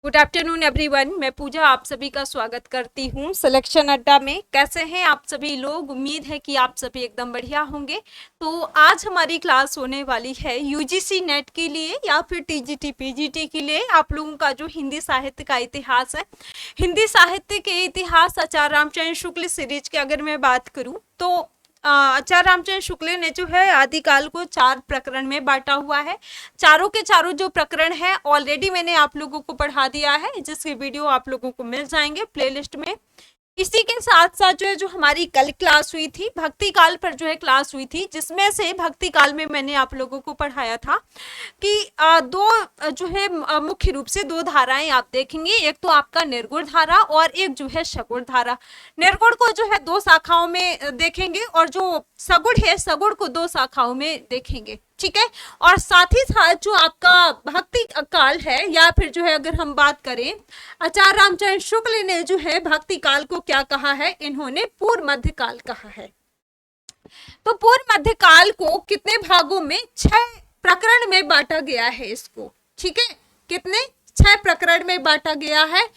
Good afternoon everyone. मैं पूजा आप सभी का स्वागत करती हूँ सिलेक्शन अड्डा में। कैसे हैं आप सभी लोग? उम्मीद है कि आप सभी एकदम बढ़िया होंगे। तो आज हमारी क्लास होने वाली है यूजीसी नेट के लिए या फिर टीजीटी पीजीटी के लिए आप लोगों का जो हिंदी साहित्य का इतिहास है। हिंदी साहित्य के इतिहास आचार्य रामचंद्र शुक्ल सीरीज की अगर मैं बात करूँ तो आचार्य रामचंद्र शुक्ल ने जो है आदिकाल को 4 प्रकरण में बांटा हुआ है। चारों के चारों जो प्रकरण है ऑलरेडी मैंने आप लोगों को पढ़ा दिया है, जिसके वीडियो आप लोगों को मिल जाएंगे प्लेलिस्ट में। इसी के साथ साथ जो हमारी कल क्लास हुई थी भक्ति काल पर क्लास हुई थी, जिसमें से भक्ति काल में मैंने आप लोगों को पढ़ाया था कि दो मुख्य रूप से 2 धाराएं आप देखेंगे। एक तो आपका निर्गुण धारा और एक जो है सगुण धारा। निर्गुण को जो है 2 शाखाओं में देखेंगे और जो सगुण है सगुण को 2 शाखाओं में देखेंगे, ठीक है। और साथ ही साथ जो आपका भक्ति काल है या फिर जो है अगर हम बात करें आचार्य रामचंद्र शुक्ल ने जो है भक्ति काल को क्या कहा है, इन्होंने पूर्व मध्य काल कहा है। तो पूर्व मध्य काल को कितने भागों में 6 प्रकरण में बांटा गया है इसको, ठीक है। कितने 6 प्रकरण में बांटा गया है।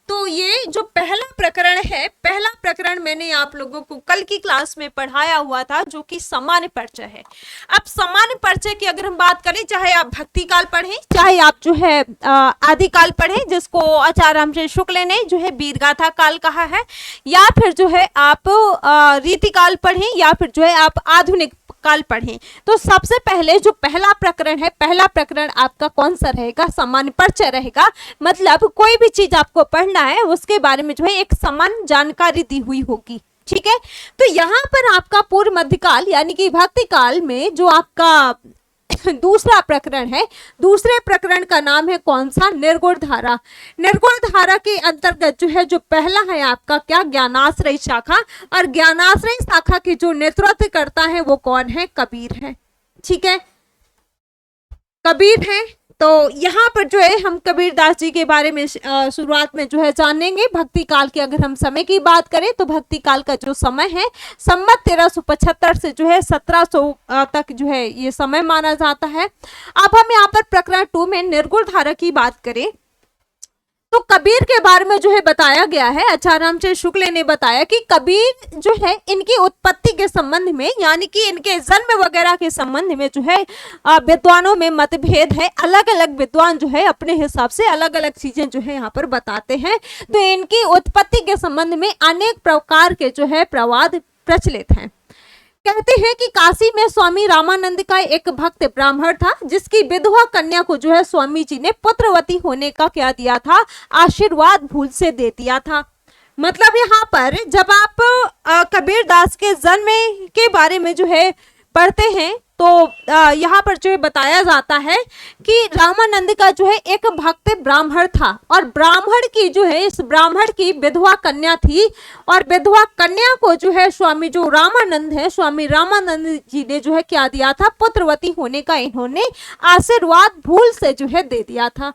तो ये जो पहला प्रकरण है, पहला प्रकरण मैंने आप लोगों को कल की क्लास में पढ़ाया हुआ था जो कि सामान्य परिचय है। अब सामान्य परिचय की अगर हम बात करें, चाहे आप भक्ति काल पढ़ें चाहे आप जो है आदिकाल पढ़ें, जिसको आचार्य रामचंद्र शुक्ल ने जो है वीरगाथा काल कहा है, या फिर जो है आप रीतिकाल पढ़ें या फिर जो है आप आधुनिक काल पढ़ें, तो सबसे पहले जो पहला प्रकरण है, पहला प्रकरण आपका कौन सा रहेगा? सामान्य परिचय रहेगा। मतलब कोई भी चीज आपको पढ़ना है उसके बारे में जो है एक सामान्य जानकारी दी हुई होगी, ठीक है। तो यहाँ पर आपका पूर्व मध्यकाल यानी कि भक्ति काल में जो आपका दूसरा प्रकरण है, दूसरे प्रकरण का नाम है कौन सा? निर्गुण धारा। निर्गुण धारा के अंतर्गत जो है जो पहला है आपका क्या? ज्ञानाश्रय शाखा। और ज्ञानाश्रय शाखा की जो नेतृत्व करता है वो कौन है? कबीर है, ठीक है, कबीर है। तो यहाँ पर जो है हम कबीरदास जी के बारे में शुरुआत में जो है जानेंगे। भक्ति काल की अगर हम समय की बात करें तो भक्ति काल का जो समय है संवत 1375 से जो है 1700 तक जो है ये समय माना जाता है। अब हम यहाँ पर प्रकरण 2 में निर्गुण धारा की बात करें तो कबीर के बारे में जो है बताया गया है। आचार्य रामचंद्र शुक्ल ने बताया कि कबीर जो है इनकी उत्पत्ति के संबंध में यानी कि इनके जन्म वगैरह के संबंध में जो है विद्वानों में मतभेद है। अलग अलग विद्वान जो है अपने हिसाब से अलग अलग चीजें जो है यहाँ पर बताते हैं। तो इनकी उत्पत्ति के संबंध में अनेक प्रकार के जो है प्रवाद प्रचलित हैं। कहते हैं कि काशी में स्वामी रामानंद का एक भक्त ब्राह्मण था, जिसकी विधवा कन्या को जो है स्वामी जी ने पुत्रवती होने का क्या दिया था? आशीर्वाद भूल से दे दिया था। मतलब यहाँ पर जब आप कबीरदास के जन्म के बारे में जो है पढ़ते हैं तो यहाँ पर जो है बताया जाता है कि रामानंद का जो है एक भक्त ब्राह्मण था और ब्राह्मण की जो है इस ब्राह्मण की विधवा कन्या थी और विधवा कन्या को जो है स्वामी जो रामानंद है, स्वामी रामानंद जी ने जो है क्या दिया था? पुत्रवती होने का इन्होंने आशीर्वाद भूल से जो है दे दिया था।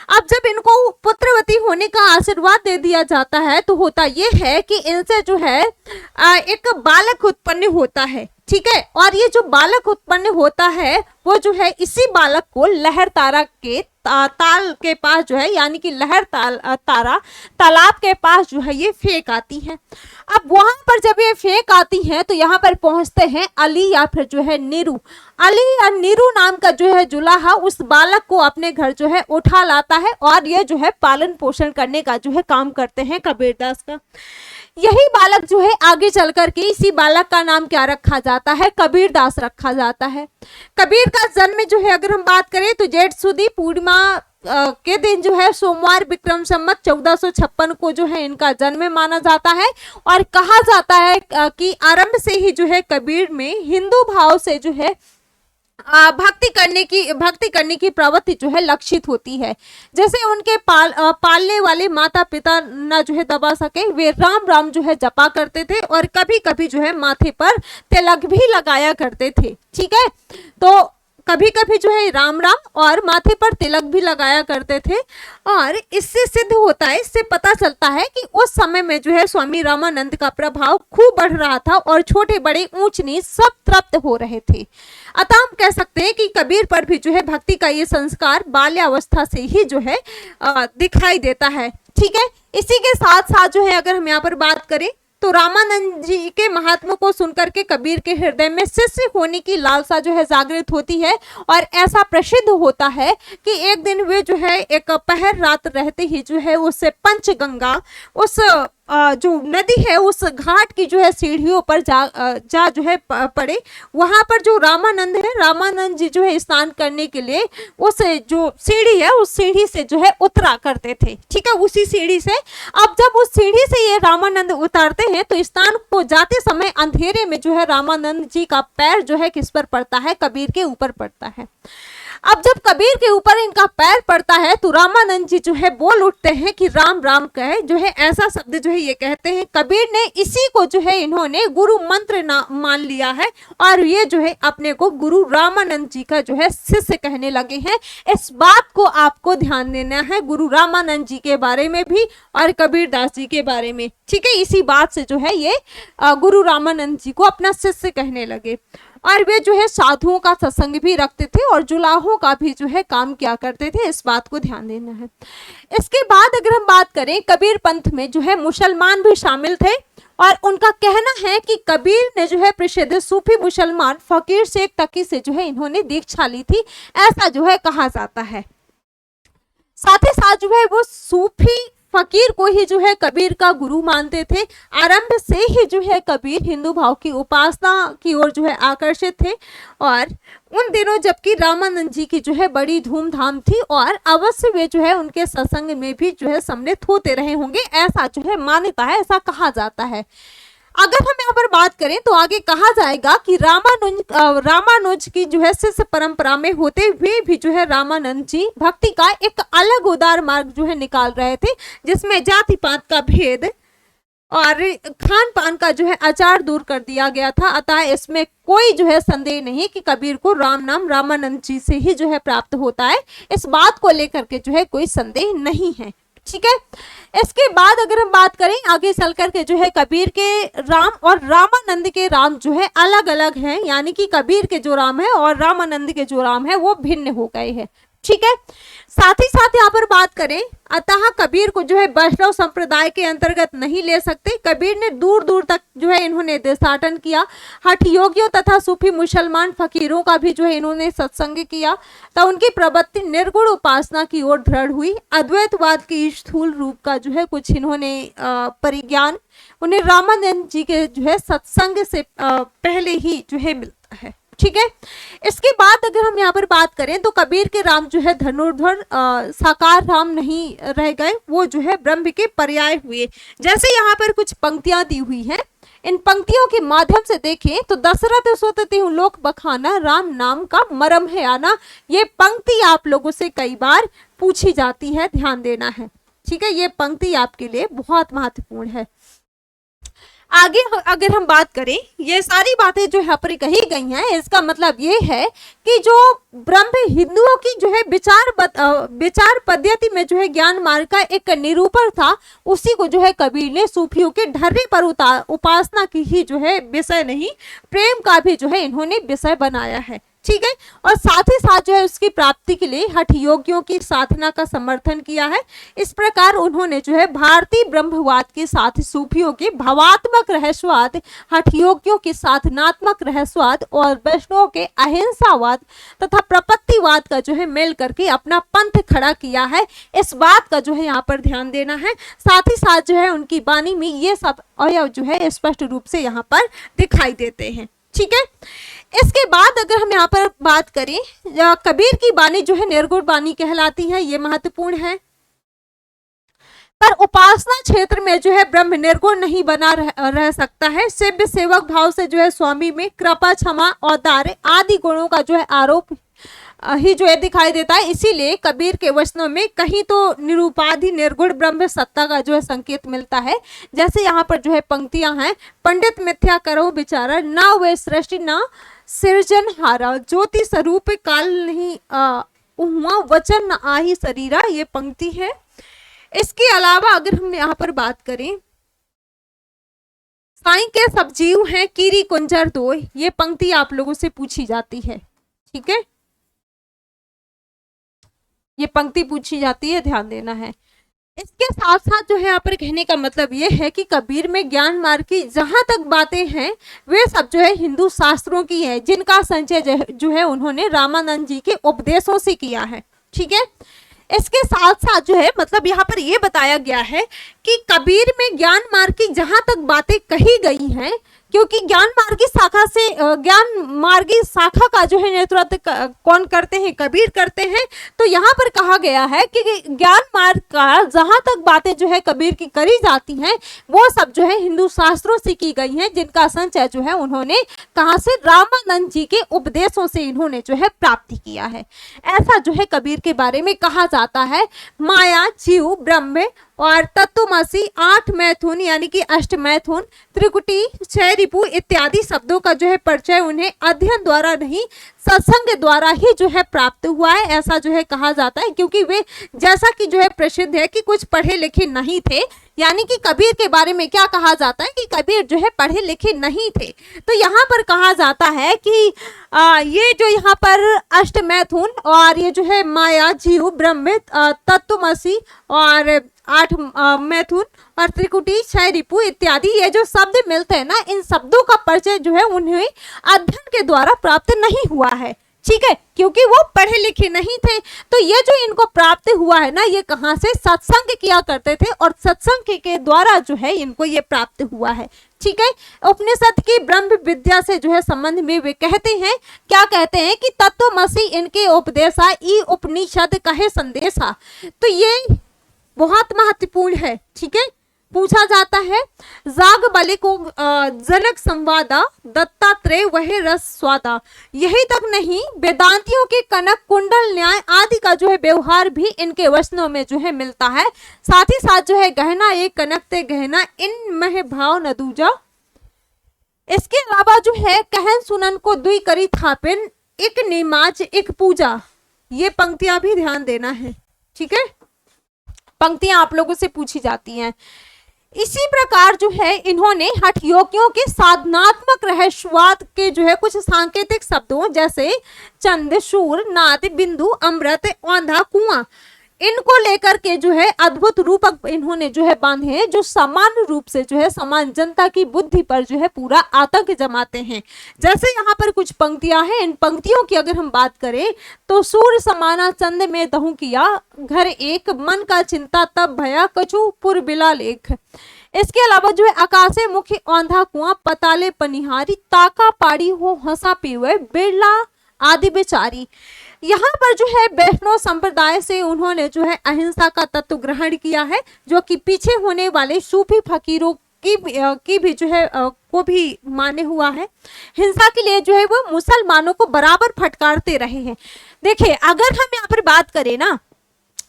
अब जब इनको पुत्रवती होने का आशीर्वाद दे दिया जाता है तो होता ये है कि इनसे जो है एक बालक उत्पन्न होता है, ठीक है। और ये जो बालक उत्पन्न होता है वो जो है इसी बालक को लहर तारा के ताल के पास जो है यानी कि लहर तारा तालाब के पास जो है ये फेंक आती है। अब वहां पर जब ये फेंक आती है तो यहाँ पर पहुंचते हैं अली या फिर जो है नीरू। अली या नीरू नाम का जो है जुलाहा उस बालक को अपने घर जो है उठा लाता है और ये जो है पालन पोषण करने का जो है काम करते हैं कबीरदास का। यही बालक जो है आगे चल करके इसी बालक का नाम क्या रखा जाता है? कबीरदास रखा जाता है। कबीर का जन्म जो है अगर हम बात करें तो जेठ सुदी पूर्णिमा के दिन जो है सोमवार विक्रम संवत 1456 को जो है इनका जन्म माना जाता है। और कहा जाता है कि आरंभ से ही जो है कबीर में हिंदू भाव से जो है भक्ति करने की प्रवृत्ति जो है लक्षित होती है। जैसे उनके पालने वाले माता पिता न जो है दबा सके, वे राम राम जो है जपा करते थे और कभी कभी जो है माथे पर तिलक भी लगाया करते थे, ठीक है। तो कभी कभी जो है राम राम और माथे पर तिलक भी लगाया करते थे। और इससे सिद्ध होता है, इससे पता चलता है कि उस समय में जो है स्वामी रामानंद का प्रभाव खूब बढ़ रहा था और छोटे बड़े ऊंच नीच सब तृप्त हो रहे थे। अतः हम कह सकते हैं कि कबीर पर भी जो है भक्ति का ये संस्कार बाल्यावस्था से ही जो है दिखाई देता है। ठीक है, इसी के साथ साथ जो है अगर हम यहाँ पर बात करें तो रामानंद जी के महात्मा को सुनकर के कबीर के हृदय में शिष्य होने की लालसा जो है जागृत होती है। और ऐसा प्रसिद्ध होता है कि एक दिन वे जो है एक पहर रात रहते ही जो है उससे पंचगंगा, उस जो नदी है उस घाट की जो है सीढ़ियों पर जा जो है पड़े। वहां पर जो रामानंद है, रामानंद जी जो है स्नान करने के लिए उस जो सीढ़ी है उस सीढ़ी से जो है उतरा करते थे। ठीक है, उसी सीढ़ी से। अब जब उस सीढ़ी से ये रामानंद उतारते हैं तो स्नान को जाते समय अंधेरे में जो है रामानंद जी का पैर जो है किस पर पड़ता है, कबीर के ऊपर पड़ता है। अब जब कबीर के ऊपर इनका पैर पड़ता है तो रामानंद जी जो है बोल उठते हैं कि राम राम कहे, जो है ऐसा शब्द जो है ये कहते हैं। कबीर ने इसी को जो है इन्होंने गुरु मंत्र मान लिया है और ये जो है अपने को गुरु रामानंद जी का जो है शिष्य कहने लगे हैं। इस बात को आपको ध्यान देना है, गुरु रामानंद जी के बारे में भी और कबीर दास जी के बारे में। ठीक है, इसी बात से जो है ये गुरु रामानंद जी को अपना शिष्य कहने लगे। और वे जो है साधुओं का सत्संग भी रखते थे और जुलाहों का भी जो है काम किया करते थे। इस बात को ध्यान देना है। इसके बाद अगर हम बात करें, कबीर पंथ में जो है मुसलमान भी शामिल थे और उनका कहना है कि कबीर ने जो है प्रसिद्ध सूफी मुसलमान फकीर शेख तकी से जो है इन्होंने दीक्षा ली थी, ऐसा जो है कहा जाता है। साथ ही साथ जो है वो सूफी फकीर को ही जो है कबीर का गुरु मानते थे। आरंभ से ही जो है कबीर हिंदू भाव की उपासना की ओर जो है आकर्षित थे। और उन दिनों जबकि रामानंद जी की जो है बड़ी धूमधाम थी और अवश्य वे जो है उनके सत्संग में भी जो है सम्मिलित होते रहे होंगे, ऐसा जो है मान्यता है, ऐसा कहा जाता है। अगर हम यहाँ पर बात करें तो आगे कहा जाएगा कि रामानुज की जो है शिष्य परंपरा में होते हुए भी जो है रामानंद जी भक्ति का एक अलग उदार मार्ग जो है निकाल रहे थे, जिसमें जाति पात का भेद और खान पान का जो है आचार दूर कर दिया गया था। अतः इसमें कोई जो है संदेह नहीं कि कबीर को राम नाम रामानंद जी से ही जो है प्राप्त होता है। इस बात को लेकर के जो है कोई संदेह नहीं है। ठीक है, इसके बाद अगर हम बात करें आगे चल करके जो है कबीर के राम और रामानंद के राम जो है अलग अलग हैं, यानी कि कबीर के जो राम है और रामानंद के जो राम है वो भिन्न हो गए हैं। ठीक है, साथ ही साथ यहाँ पर बात करें, अतः कबीर को जो है वैष्णव संप्रदाय के अंतर्गत नहीं ले सकते। कबीर ने दूर दूर तक जो है इन्होंने देशाटन किया। हठ योगियों तथा सूफी मुसलमान फकीरों का भी जो है इन्होंने सत्संग किया, तो उनकी प्रवृत्ति निर्गुण उपासना की ओर दृढ़ हुई। अद्वैतवाद की स्थूल रूप का जो है कुछ इन्होंने परिज्ञान उन्हें रामानंद जी के जो है सत्संग से पहले ही जो है मिलता है। ठीक है, इसके बाद अगर हम यहाँ पर बात करें तो कबीर के राम जो है धनुर्धर साकार राम नहीं रह गए, वो जो है ब्रह्म के पर्याय हुए। जैसे यहाँ पर कुछ पंक्तियां दी हुई हैं, इन पंक्तियों के माध्यम से देखें तो दशरथ सुत लोक बखाना राम नाम का मरम है आना, ये पंक्ति आप लोगों से कई बार पूछी जाती है, ध्यान देना है। ठीक है, ये पंक्ति आपके लिए बहुत महत्वपूर्ण है। आगे अगर हम बात करें, ये सारी बातें जो यहाँ पर कही गई हैं, इसका मतलब ये है कि जो ब्रह्म हिंदुओं की जो है विचार पद्धति में जो है ज्ञान मार्ग का एक निरूपण था, उसी को जो है कबीर ने सूफियों के ढर्रे पर उपासना की ही जो है विषय नहीं, प्रेम का भी जो है इन्होंने विषय बनाया है। ठीक है, और साथ ही साथ जो है उसकी प्राप्ति के लिए हठ योगियों की साधना का समर्थन किया है। इस प्रकार उन्होंने जो है भारतीय ब्रह्मवाद के साथ सूफियों के भावात्मक रहस्यवाद, हठ योगियों के साधनात्मक रहस्यवाद और वैष्णव के अहिंसावाद तथा प्रपत्तिवाद का जो है मेल करके अपना पंथ खड़ा किया है। इस बात का जो है यहाँ पर ध्यान देना है। साथ ही साथ जो है उनकी वाणी में ये सब अवयव जो है स्पष्ट रूप से यहाँ पर दिखाई देते हैं। ठीक है, इसके बाद अगर हम यहाँ पर बात करें, कबीर की वाणी जो है निर्गुण वाणी कहलाती है, ये महत्वपूर्ण है। पर उपासना क्षेत्र में जो है ब्रह्म निर्गुण नहीं बना रह सकता है। सेव्य सेवक भाव से जो है स्वामी में कृपा, क्षमा, औदार्य आदि गुणों का जो है आरोप ही जो है दिखाई देता है। इसीलिए कबीर के वचनों में कहीं तो निरुपाधि निर्गुण ब्रह्म सत्ता का जो है संकेत मिलता है। जैसे यहाँ पर जो है पंक्तियां हैं, पंडित मिथ्या करो विचारा, ना वे सृष्टि ना सृजन हारा, ज्योति स्वरूप काल नहीं हुआ, वचन न आही शरीरा, ये पंक्ति है। इसके अलावा अगर हम यहाँ पर बात करें, साईं के सब जीव हैं कीरी कुंजर दो, ये पंक्ति आप लोगों से पूछी जाती है। ठीक है, ये पंक्ति पूछी जाती है, ध्यान देना है। इसके साथ साथ जो है यहाँ पर कहने का मतलब ये है कि कबीर में ज्ञान मार्ग की जहां तक बातें हैं वे सब जो है हिंदू शास्त्रों की है, जिनका संचय जो है उन्होंने रामानंद जी के उपदेशों से किया है। ठीक है, इसके साथ साथ जो है मतलब यहाँ पर ये बताया गया है कि कबीर में ज्ञान मार्ग की जहां तक बातें कही गई हैं, क्योंकि ज्ञान मार्गी शाखा से ज्ञान मार्गी शाखा का जो है नेतृत्व कौन करते हैं, कबीर करते हैं। तो यहाँ पर कहा गया है कि ज्ञान मार्ग का जहां तक बातें जो है कबीर की करी जाती हैं वो सब जो है हिंदू शास्त्रों से की गई हैं, जिनका संचय जो है उन्होंने कहाँ से, रामानंद जी के उपदेशों से इन्होंने जो है प्राप्ति किया है। ऐसा जो है कबीर के बारे में कहा जाता है। माया, जीव, ब्रह्म और तत्वमसी, 8 मैथुन यानी कि अष्ट मैथुन, त्रिकुटी, 6 रिपु इत्यादि शब्दों का जो है परिचय उन्हें अध्ययन द्वारा नहीं सत्संग द्वारा ही जो है प्राप्त हुआ है, ऐसा जो है कहा जाता है। क्योंकि वे जैसा कि जो है प्रसिद्ध है कि कुछ पढ़े लिखे नहीं थे, यानी कि कबीर के बारे में क्या कहा जाता है कि कबीर जो है पढ़े लिखे नहीं थे। तो यहाँ पर कहा जाता है कि ये जो यहाँ पर अष्ट मैथुन और ये जो है माया, जीव, ब्रह्म, तत्वमसी और 8 मैथुन और त्रिकुटी, 6 रिपु इत्यादि ये जो शब्द मिलते हैं ना, इन शब्दों का परिचय जो है उन्हें अध्ययन के द्वारा प्राप्त नहीं हुआ है। ठीक है, क्योंकि वो पढ़े लिखे नहीं थे। तो ये जो इनको प्राप्त हुआ है ना, ये कहाँ से, सत्संग किया करते थे और सत्संग के द्वारा जो है इनको ये प्राप्त हुआ है। ठीक है, उपनिषद की ब्रह्म विद्या से जो है संबंध में वे कहते हैं, क्या कहते हैं कि तत्वमसी इनके उपदेशा, ई उपनिषद कहे संदेशा। तो ये बहुत महत्वपूर्ण है। ठीक है, पूछा जाता है जाग बलि को जनक संवादा, दत्तात्रेय वह रस स्वादा। यही तक नहीं, वेदांतियों के कनक कुंडल न्याय आदि का जो है व्यवहार भी इनके वचनों में जो है मिलता है। साथ ही साथ जो है गहना एक कनकते गहना, इन मह भाव न दूजा। इसके अलावा जो है कहन सुनन को दुई करी थापिन, एक निमाज एक पूजा। ये पंक्तियां भी ध्यान देना है। ठीक है, पंक्तियां आप लोगों से पूछी जाती हैं। इसी प्रकार जो है इन्होंने हठ योगियों के साधनात्मक रहस्यवाद के जो है कुछ सांकेतिक शब्दों जैसे चंद, शूर, नाद, बिंदु, अमृत, औंधा, कुआं, इनको लेकर के जो है अद्भुत रूपक इन्होंने जो है बांधे हैं, जो सामान्य रूप से जो है समान जनता की बुद्धि पर जो है पूरा आतंक जमाते हैं। जैसे यहाँ पर कुछ पंक्तियां हैं, इन पंक्तियों की अगर हम बात करें तो सूर्य समाना चंद में दहु किया, घर एक मन का चिंता तब भया, कछु पुर बिला लेख। इसके अलावा जो है आकाशे मुखी औंधा कुआं, पताले पनिहारी, ताका पाड़ी हो हंसा पीवे, बिरला आदि बेचारी। यहाँ पर जो है वैष्णव संप्रदाय से उन्होंने जो है अहिंसा का तत्व ग्रहण किया है, जो कि पीछे होने वाले सूफी फकीरों की भी जो है को भी माने हुआ है। हिंसा के लिए जो है वो मुसलमानों को बराबर फटकारते रहे हैं। देखिए, अगर हम यहाँ पर बात करें ना,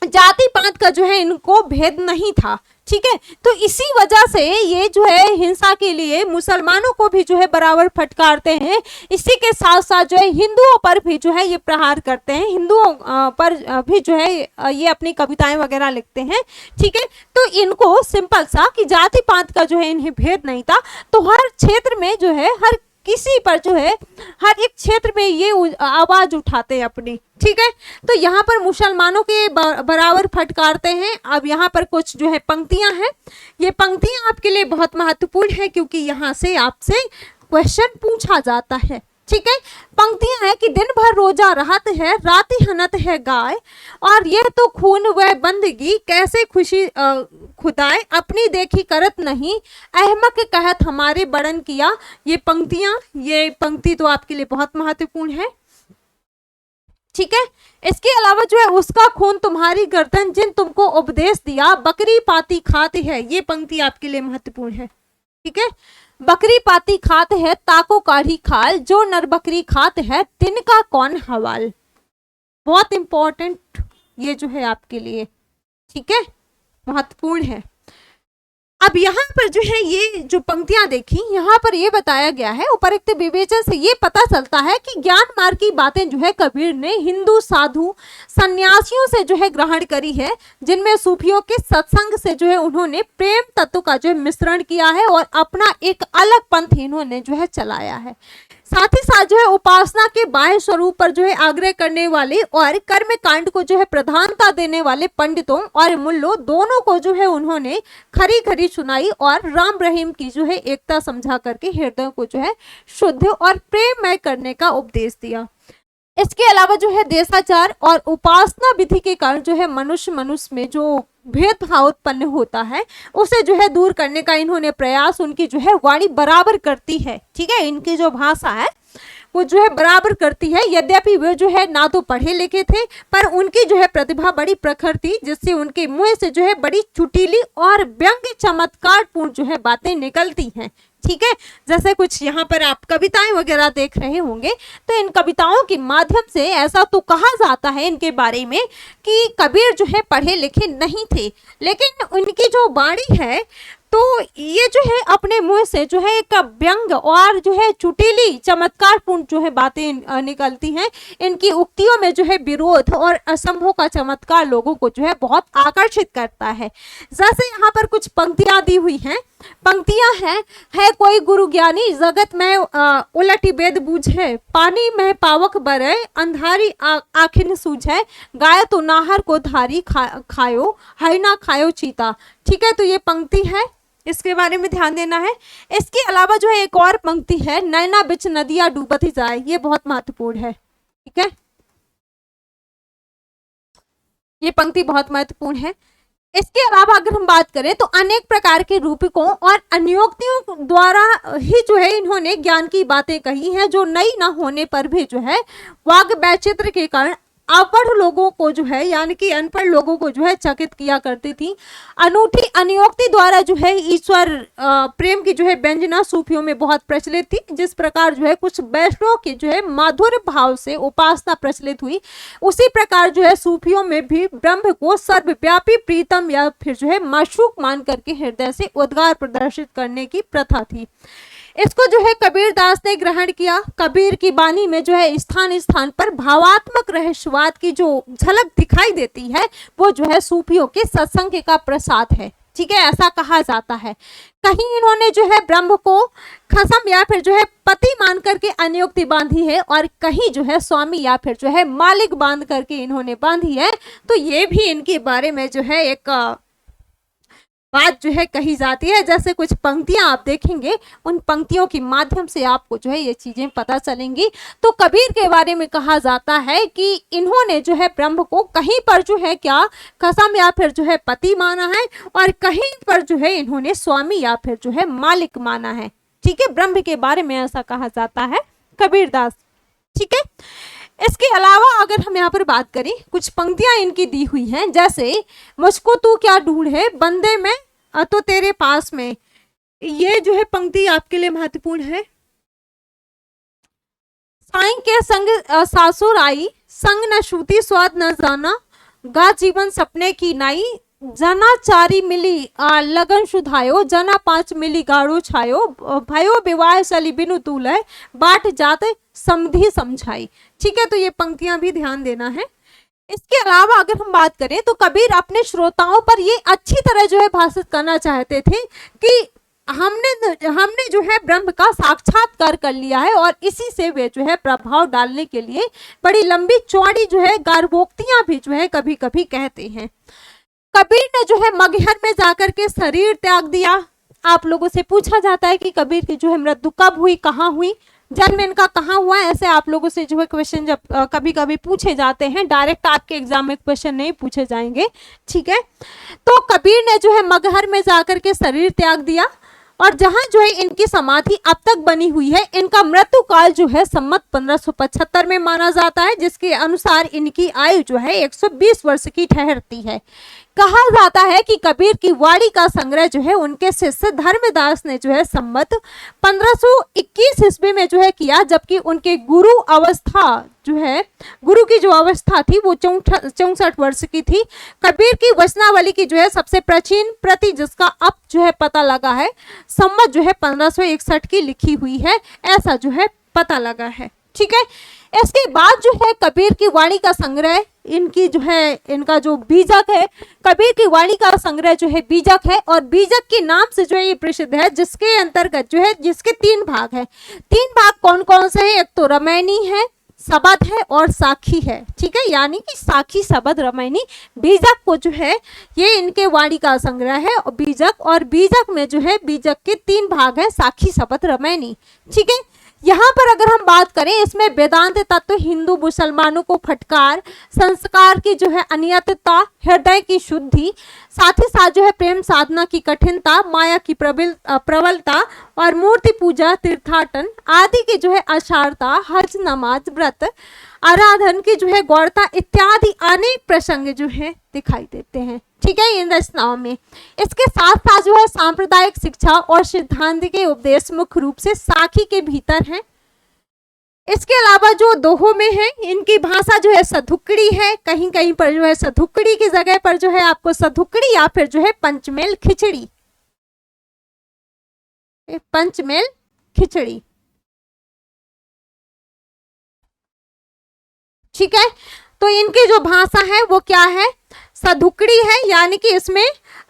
जाति पात का जो है इनको भेद नहीं था। ठीक है, तो इसी वजह से ये जो है हिंसा के लिए मुसलमानों को भी जो है बराबर फटकारते हैं। इसी के साथ साथ जो है हिंदुओं पर भी जो है ये प्रहार करते हैं, हिंदुओं पर भी जो है ये अपनी कविताएं वगैरह लिखते हैं। ठीक है, तो इनको सिंपल सा कि जाति पात का जो है इन्हें भेद नहीं था, तो हर क्षेत्र में जो है हर किसी पर जो है हर एक क्षेत्र में ये आवाज उठाते हैं अपनी। ठीक है, तो यहाँ पर मुसलमानों के बराबर फटकारते हैं। अब यहाँ पर कुछ जो है पंक्तियां हैं, ये पंक्तियां आपके लिए बहुत महत्वपूर्ण है क्योंकि यहाँ से आपसे क्वेश्चन पूछा जाता है। ठीक है, पंक्तियां है कि दिन भर रोजा रहत है, राति हनत है गाय, और यह तो खून वह बंदगी, कैसे खुशी खुदाए, अपनी देखी करत नहीं, अहमक कहत हमारे बड़न किया। ये पंक्ति तो आपके लिए बहुत महत्वपूर्ण है। ठीक है, इसके अलावा जो है उसका खून तुम्हारी गर्दन, जिन तुमको उपदेश दिया, बकरी पाती खाती है। ये पंक्ति आपके लिए महत्वपूर्ण है। ठीक है, बकरी पाती खात है, ताको काढ़ी खाल, जो नर बकरी खात है, तिनका कौन हवाल। बहुत इंपॉर्टेंट ये जो है आपके लिए, ठीक है, महत्वपूर्ण है। अब यहाँ पर जो है ये जो पंक्तियां देखी, यहाँ पर ये बताया गया है, उपरोक्त विवेचन से ये पता चलता है कि ज्ञान मार्ग की बातें जो है कबीर ने हिंदू साधु सन्यासियों से जो है ग्रहण करी है, जिनमें सूफियों के सत्संग से जो है उन्होंने प्रेम तत्व का जो है मिश्रण किया है और अपना एक अलग पंथ इन्होंने जो है चलाया है। साथ ही साथ जो है उपासना के बाह्य स्वरूप पर जो है आग्रह करने वाले और कर्म कांड को जो है प्रधानता देने वाले पंडितों और मुल्लों दोनों को जो है उन्होंने खरी खरी सुनाई और राम रहीम की जो है एकता समझा करके हृदय को जो है शुद्ध और प्रेममय करने का उपदेश दिया। इसके अलावा जो है देशाचार और उपासना विधि के कारण जो है मनुष्य में जो भेदभाव उत्पन्न होता है उसे जो है दूर करने का इन्होंने प्रयास, उनकी जो है वाणी बराबर करती है, ठीक है, इनकी जो भाषा है वो जो है बराबर करती है। यद्यपि वे जो है ना तो पढ़े लिखे थे, पर उनकी जो है प्रतिभा बड़ी प्रखर थी, जिससे उनके मुंह से जो है बड़ी चुटीली और व्यंग्य चमत्कार पूर्ण जो है बातें निकलती हैं, ठीक है। जैसे कुछ यहाँ पर आप कविताएं वगैरह देख रहे होंगे, तो इन कविताओं के माध्यम से ऐसा तो कहा जाता है इनके बारे में कि कबीर जो है पढ़े लिखे नहीं थे, लेकिन उनकी जो वाणी है तो ये जो है अपने मुंह से जो है एक व्यंग और जो है चुटीली चमत्कारपूर्ण जो है बातें निकलती हैं। इनकी उक्तियों में जो है विरोध और असंभव का चमत्कार लोगों को जो है बहुत आकर्षित करता है। जैसे यहाँ पर कुछ पंक्तियां दी हुई हैं, पंक्तियां हैं, है कोई गुरु ज्ञानी जगत में उलटी वेद बूझे, पानी में पावक बरे अंधारी आखिन सूझे, गाय तो नाहर को धारी खायो है ना खायो चीता, ठीक है। तो ये पंक्ति है, इसके बारे में ध्यान देना है। इसके अलावा जो है एक और पंक्ति है, नैना बिच नदिया डूबती जाए, ये बहुत महत्वपूर्ण है, ठीक है, ये पंक्ति बहुत महत्वपूर्ण है। इसके अलावा अगर हम बात करें तो अनेक प्रकार के रूपकों और अनुक्तियों द्वारा ही जो है इन्होंने ज्ञान की बातें कही हैं, जो नई ना होने पर भी जो है वाग वैचित्र के कारण अपढ़ लोगों को जो है यानी कि अनपढ़ लोगों को जो है चकित किया करती थी। अनूठी अनुक्ति द्वारा जो है ईश्वर प्रेम की जो है व्यंजना सूफियों में बहुत प्रचलित थी। जिस प्रकार जो है कुछ वैष्णव की जो है माधुर्य भाव से उपासना प्रचलित हुई, उसी प्रकार जो है सूफियों में भी ब्रह्म को सर्वव्यापी प्रीतम या फिर जो है माशूक मान करके हृदय से उद्गार प्रदर्शित करने की प्रथा थी। इसको जो है कबीर दास ने ग्रहण किया। कबीर की बानी में जो है स्थान स्थान पर भावात्मक रहस्यवाद की जो झलक दिखाई देती है वो जो है सूफियों के सत्संग का प्रसाद है, ठीक है, ऐसा कहा जाता है। कहीं इन्होंने जो है ब्रह्म को खसम या फिर जो है पति मान करके अनुक्ति बांधी है और कहीं जो है स्वामी या फिर जो है मालिक बांध करके इन्होंने बांधी है। तो ये भी इनके बारे में जो है एक बात जो है कही जाती है। जैसे कुछ पंक्तियां आप देखेंगे, उन पंक्तियों के माध्यम से आपको जो है ये चीजें पता चलेंगी। तो कबीर के बारे में कहा जाता है कि इन्होंने जो है ब्रह्म को कहीं पर जो है क्या खसम या फिर जो है पति माना है और कहीं पर जो है इन्होंने स्वामी या फिर जो है मालिक माना है, ठीक है। ब्रह्म के बारे में ऐसा कहा जाता है कबीर दास, ठीक है। इसके अलावा अगर हम यहाँ पर बात करें, कुछ पंक्तियां इनकी दी हुई हैं, जैसे मुझको तू क्या ढूंढे बंदे में तो तेरे पास में, ये जो है पंक्ति आपके लिए महत्वपूर्ण है। साईं के संग सासुर आई, संग न श्रुति स्वाद न जाना, गा जीवन सपने की नाई, जना चारी मिली लगन सुधायो, जना पांच मिली गाड़ो छायो, भयो विवाह सली बिनु तूले, बाट जाते समधी समझाई, ठीक है। तो ये पंक्तियां भी ध्यान देना है। इसके अलावा अगर हम बात करें तो कबीर अपने श्रोताओं पर ये अच्छी तरह जो है भाषित करना चाहते थे कि हमने जो है ब्रह्म का साक्षात्कार कर लिया है और इसी से वे जो है प्रभाव डालने के लिए बड़ी लंबी चौड़ी जो है गार्वोक्तियां भी जो है कभी कभी कहते हैं। कबीर ने जो है मगहर में जाकर के शरीर त्याग दिया। आप लोगों से पूछा जाता है कि कबीर की जो है मृत्यु कब हुई, कहाँ हुई, जन्म इनका कहाँ हुआ, ऐसे आप लोगों से जो है क्वेश्चन जब कभी कभी पूछे जाते हैं, डायरेक्ट आपके एग्जाम में क्वेश्चन नहीं पूछे जाएंगे, ठीक है। तो कबीर ने जो है मगहर में जाकर के शरीर त्याग दिया और जहां जो है इनकी समाधि अब तक बनी हुई है, इनका मृत्यु काल जो है संमत 1575 में माना जाता है, जिसके अनुसार इनकी आयु जो है 120 वर्ष की ठहरती है। कहा जाता है कि कबीर की वाणी का संग्रह जो है उनके शिष्य धर्मदास ने जो है संमत 1521 ईस्वी में जो है किया, जबकि उनके गुरु अवस्था जो है गुरु की जो अवस्था थी वो 64 वर्ष की थी। कबीर की वचनावली की जो है सबसे प्राचीन प्रति जिसका अब जो है पता लगा है संवत जो है 1561 की लिखी हुई है, ऐसा जो है पता लगा है। ठीक है, इसके बाद जो है कबीर की वाणी का संग्रह, इनकी जो है इनका जो बीजक है, कबीर की वाणी का संग्रह जो है बीजक है, और बीजक के नाम से जो है ये प्रसिद्ध है, जिसके अंतर्गत जो है जिसके 3 भाग है। 3 भाग कौन कौन से हैं? एक तो रामायणी है, शबद है और साखी है। ठीक है, यानी कि साखी, शबद, रामायणी, बीजक को जो है ये इनके वाणी का संग्रह है और बीजक में जो है बीजक के 3 भाग है, साखी, शबद, रामायणी। ठीक है, यहाँ पर अगर हम बात करें इसमें वेदांत तत्व, हिंदू मुसलमानों को फटकार, संस्कार की जो है अनियतता, हृदय की शुद्धि, साथ ही साथ जो है प्रेम साधना की कठिनता, माया की प्रबलता और मूर्ति पूजा, तीर्थाटन आदि की जो है असारता, हज, नमाज, व्रत, आराधन की जो है गौरता इत्यादि अनेक प्रसंग जो है दिखाई देते हैं। ठीक है, इन रचनाओं में इसके साथ साथ जो है सांप्रदायिक शिक्षा और सिद्धांत के उपदेश मुख्य रूप से साखी के भीतर हैं। इसके अलावा जो दोहों में है, इनकी भाषा जो है सधुकड़ी है, कहीं कहीं पर जो है सधुकड़ी की जगह पर जो है आपको सधुकड़ी या फिर जो है पंचमेल खिचड़ी, पंचमेल खिचड़ी। ठीक है, तो इनकी जो भाषा है वो क्या है? सधुकड़ी है, यानी कि इसमें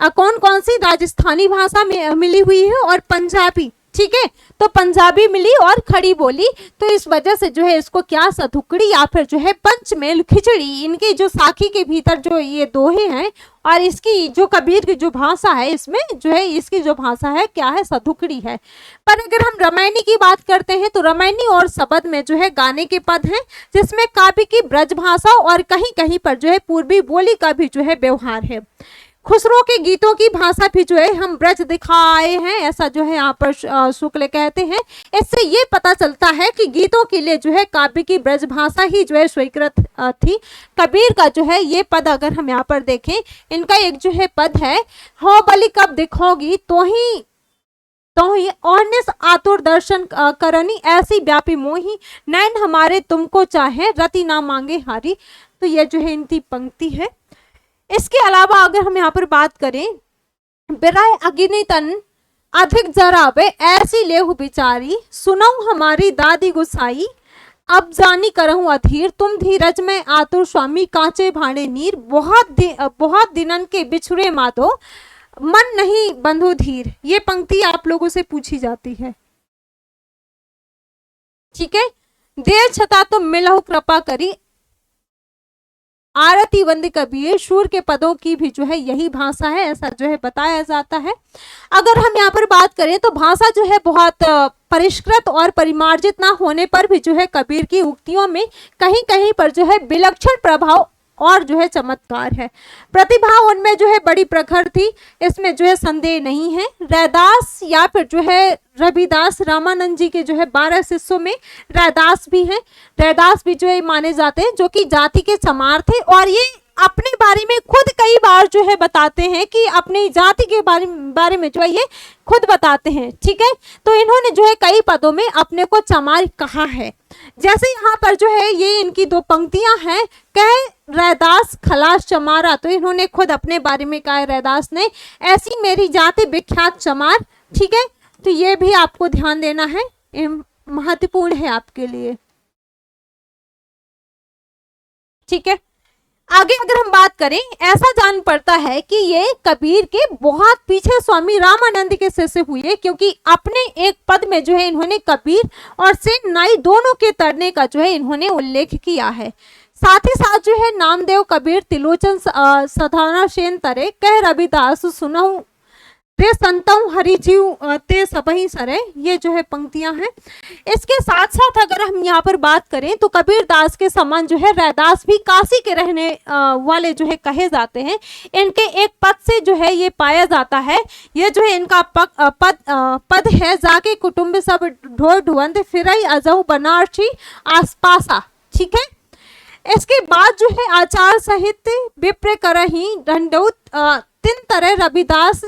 कौन कौन सी राजस्थानी भाषा में मिली हुई है और पंजाबी। ठीक है, तो पंजाबी मिली और खड़ी बोली, तो इस वजह से जो है इसको क्या सधुकड़ी या फिर जो है पंचमेल खिचड़ी, इनकी जो साखी के भीतर जो ये दोहे हैं और इसकी जो कबीर की जो भाषा है इसमें जो है इसकी जो भाषा है क्या है? सधुकड़ी है। पर अगर हम रामायणी की बात करते हैं तो रामायणी और शबद में जो है गाने के पद हैं, जिसमें काव्य की ब्रज भाषा और कहीं कहीं पर जो है पूर्वी बोली का भी जो है व्यवहार है। खुसरो के गीतों की भाषा भी जो है हम ब्रज दिखाए हैं, ऐसा जो है यहाँ पर शुक्ल कहते हैं। इससे ये पता चलता है कि गीतों के लिए जो है काव्य की ब्रज भाषा ही जो है स्वीकृत थी। कबीर का जो है ये पद अगर हम यहाँ पर देखें, इनका एक जो है पद है, हो बलि कब दिखोगी तो ही औनिस आतुर दर्शन करनी, ऐसी व्यापी मोही नैन हमारे तुमको चाहे रति ना मांगे हारी। तो ये जो है इनकी पंक्ति है। इसके अलावा अगर हम यहाँ पर बात करें, बिराय अग्नि तन अधिक जरावे ऐसी लेहु बिचारी, सुनऊ हमारी दादी गुसाई अब जानी करहूं अधीर, तुम धीरज में आतुर स्वामी कांचे भाणे नीर, बहुत दिनन के बिछुड़े माधो मन नहीं बंधु धीर। ये पंक्ति आप लोगों से पूछी जाती है। ठीक है, देर छता तुम मिलहु कृपा करी, आरती वंद कबीर, शूर के पदों की भी जो है यही भाषा है, ऐसा जो है बताया जाता है। अगर हम यहाँ पर बात करें तो भाषा जो है बहुत परिष्कृत और परिमार्जित ना होने पर भी जो है कबीर की उक्तियों में कहीं कहीं पर जो है विलक्षण प्रभाव और जो है चमत्कार है। प्रतिभा उनमें जो है बड़ी प्रखर थी, इसमें जो है संदेह नहीं है। रैदास या फिर जो है रविदास, रामानंद जी के जो है 12 शिष्यों में रैदास भी हैं। रैदास भी जो है माने जाते हैं, जो कि जाति के चमार थे और ये अपने बारे में खुद कई बार जो है बताते हैं कि अपनी जाति के बारे में जो है ये खुद बताते हैं। ठीक है, तो इन्होंने जो है कई पदों में अपने को चमार कहा है। जैसे यहाँ पर जो है ये इनकी 2 पंक्तियां हैं, कहे रैदास खलास चमारा, तो इन्होंने खुद अपने बारे में कहा रैदास ने, ऐसी मेरी जाति विख्यात चमार। ठीक है, तो ये भी आपको ध्यान देना है, महत्वपूर्ण है आपके लिए। ठीक है, आगे अगर हम बात करें, ऐसा जान पड़ता है कि ये कबीर के बहुत पीछे स्वामी रामानंद के शिष्य हुए, क्योंकि अपने एक पद में जो है इन्होंने कबीर और सेन नाई दोनों के तरने का जो है इन्होंने उल्लेख किया है। साथ ही साथ जो है नामदेव कबीर तिलोचन सधाना सेन तरे, कह रविदास सुनहु ते संतों हरिजीव ते सबही सरे, ये जो है पंक्तियां हैं। इसके साथ साथ अगर हम यहाँ पर बात करें तो कबीर दास के समान जो है रैदास भी काशी के रहने वाले जो है कहे जाते हैं। इनके एक पद से जो है ये पाया जाता है, ये जो है इनका पद है, जाके कुटुंब सब ढोर ढुवंद फिरई अजहु बनारसी आसपासा। ठीक है, इसके बाद जो है आचार सहित विप्र करही दंडौत, तीन तरह रविदास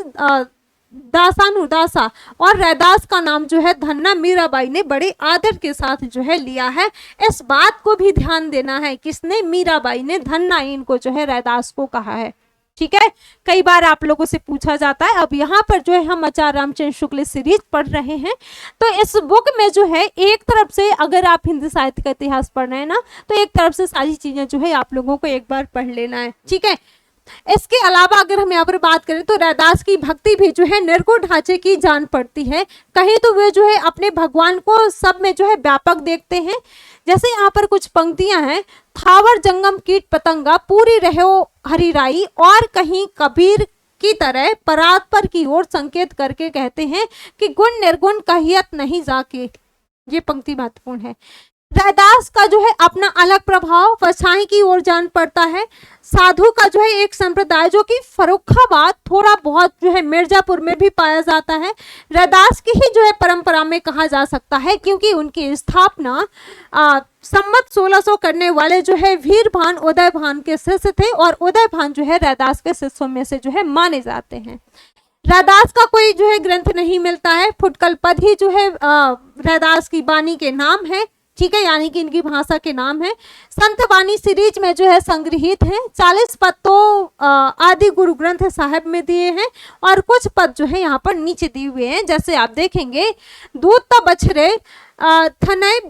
दासानुदासा और रैदास का नाम जो है धन्ना मीराबाई ने बड़े आदर के साथ जो है लिया है। इस बात को भी ध्यान देना है, किसने? मीराबाई ने धन्ना इनको जो है रैदास को कहा है। ठीक है, कई बार आप लोगों से पूछा जाता है। अब यहाँ पर जो है हम आचार्य रामचंद्र शुक्ल सीरीज पढ़ रहे हैं, तो इस बुक में जो है एक तरफ से अगर आप हिंदी साहित्य का इतिहास पढ़ रहे हैं ना, तो एक तरफ से सारी चीजें जो है आप लोगों को एक बार पढ़ लेना है। ठीक है, इसके अलावा अगर हम यहाँ पर बात करें तो रैदास की भक्ति भी जो है निर्गुण ढांचे की जान पड़ती है। कहीं तो वे जो है अपने भगवान को सब में जो है व्यापक देखते हैं। जैसे यहाँ पर कुछ पंक्तियां हैं, थावर जंगम कीट पतंगा पूरी रहो हरिराई, और कहीं कबीर की तरह परात्पर की ओर संकेत करके कहते हैं कि गुण निर्गुण कहियत नहीं जाके। ये पंक्ति महत्वपूर्ण है। रैदास का जो है अपना अलग प्रभाव परछाई की ओर जान पड़ता है। साधु का जो है एक संप्रदाय जो कि फर्रुखाबाद, थोड़ा बहुत जो है मिर्जापुर में भी पाया जाता है, रैदास की ही जो है परंपरा में कहा जा सकता है, क्योंकि उनकी स्थापना संमत 1600 करने वाले जो है वीरभान उदयभान के शिष्य थे, और उदयभान जो है रैदास के शिष्यों में से जो है माने जाते हैं। रैदास का कोई जो है ग्रंथ नहीं मिलता है, फुटकल पद ही जो है रैदास की वाणी के नाम है। ठीक है, यानी कि इनकी भाषा के नाम है। संत वाणी सीरीज में जो है संग्रहित है। 40 पद तो आदि गुरु ग्रंथ साहिब में दिए हैं, और कुछ पद जो है यहाँ पर नीचे दिए हुए हैं। जैसे आप देखेंगे, दूध त बछरे थनय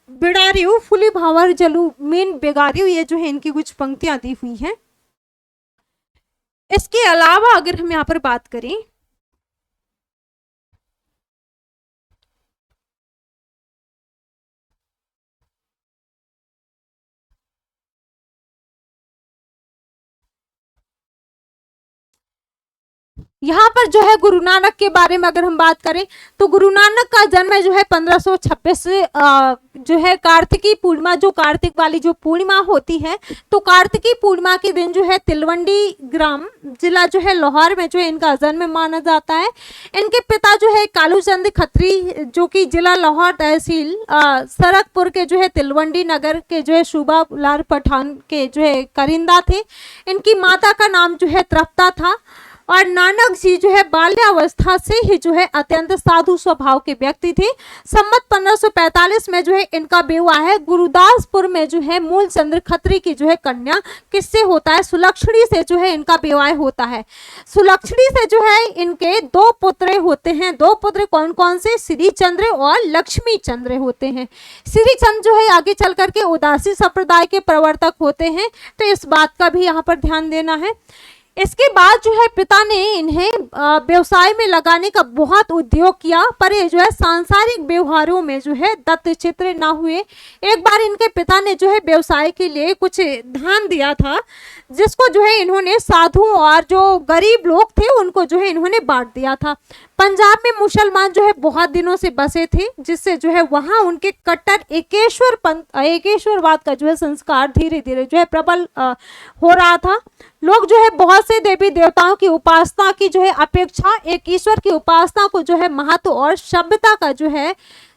बिड़ारियु फुली भावर जलू मीन बेगारियु, ये जो है इनकी कुछ पंक्तियां दी हुई हैं। इसके अलावा अगर हम यहाँ पर बात करें, यहाँ पर जो है गुरु नानक के बारे में अगर हम बात करें तो गुरु नानक का जन्म जो है 1526 जो है कार्तिकी पूर्णिमा, जो कार्तिक वाली जो पूर्णिमा होती है, तो कार्तिकी पूर्णिमा के दिन जो है तिलवंडी ग्राम जिला जो है लाहौर में जो है इनका जन्म माना जाता है। इनके पिता जो है कालूचंद खत्री, जो कि जिला लाहौर तहसील सरकपुर के जो है तिलवंडी नगर के जो है सूबा लार पठान के जो है करिंदा थे। इनकी माता का नाम जो है त्रफ्ता था, और नानक जी जो है बाल्यावस्था से ही जो है अत्यंत साधु स्वभाव के व्यक्ति थे। संमत 1545 में जो है इनका विवाह है गुरुदासपुर में जो है मूल चंद्र खत्री की जो है कन्या किससे होता है? सुलक्षणी से जो है इनका विवाह होता है। सुलक्षणी से जो है इनके 2 पुत्र होते हैं। 2 पुत्र कौन कौन से? श्री चंद्र और लक्ष्मी चंद्र होते हैं। श्री चंद्र जो है आगे चल करके उदासी संप्रदाय के प्रवर्तक होते हैं, तो इस बात का भी यहाँ पर ध्यान देना है। इसके बाद जो है पिता ने इन्हें व्यवसाय में लगाने का बहुत उद्योग किया, पर ये जो है सांसारिक व्यवहारों में जो है दत्तचित्र ना हुए। एक बार इनके पिता ने जो है व्यवसाय के लिए कुछ धन दिया था, जिसको जो है इन्होंने साधु और जो गरीब लोग थे उनको जो है इन्होंने बांट दिया था। पंजाब में मुसलमान जो है बहुत दिनों से बसे थे, जिससे जो है वहां उनके कट्टर एकेश्वरवाद का जो है संस्कार धीरे धीरे जो है प्रबल हो रहा था। लोग जो है बहुत से देवी देवताओं की उपासना की जो है अपेक्षा एक ईश्वर की उपासना को जो है महत्व और सभ्यता का जो है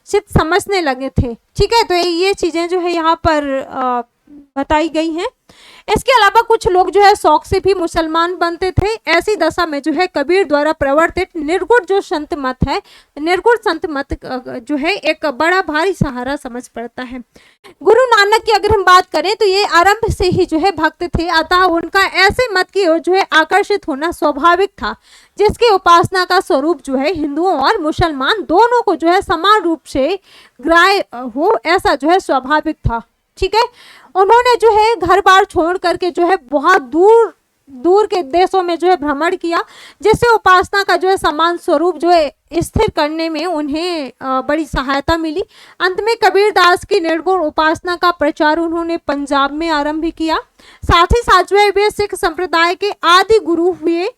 सिद्ध समझने लगे थे। ठीक है, तो ये चीजें जो है यहाँ पर बताई गई हैं। इसके अलावा कुछ लोग जो है शौक से भी मुसलमान बनते थे। ऐसी दशा में जो है कबीर द्वारा प्रवर्तित निर्गुण जो संत मत है, निर्गुण संत मत जो है एक बड़ा भारी सहारा समझ पड़ता है। गुरु नानक की अगर हम बात करें तो ये आरंभ से ही जो है भक्त थे, अतः उनका ऐसे मत की ओर जो है आकर्षित होना स्वाभाविक था, जिसकी उपासना का स्वरूप जो है हिंदुओं और मुसलमान दोनों को जो है समान रूप से ग्राह्य हो, ऐसा जो है स्वाभाविक था। ठीक है, उन्होंने जो है घर बार छोड़ करके जो है बहुत दूर दूर के देशों में जो है भ्रमण किया, जिससे उपासना का जो है समान स्वरूप जो है स्थिर करने में उन्हें बड़ी सहायता मिली। अंत में कबीरदास की निर्गुण उपासना का प्रचार उन्होंने पंजाब में आरंभ किया। साथ ही साथ जो है वे सिख संप्रदाय के आदि गुरु हुए।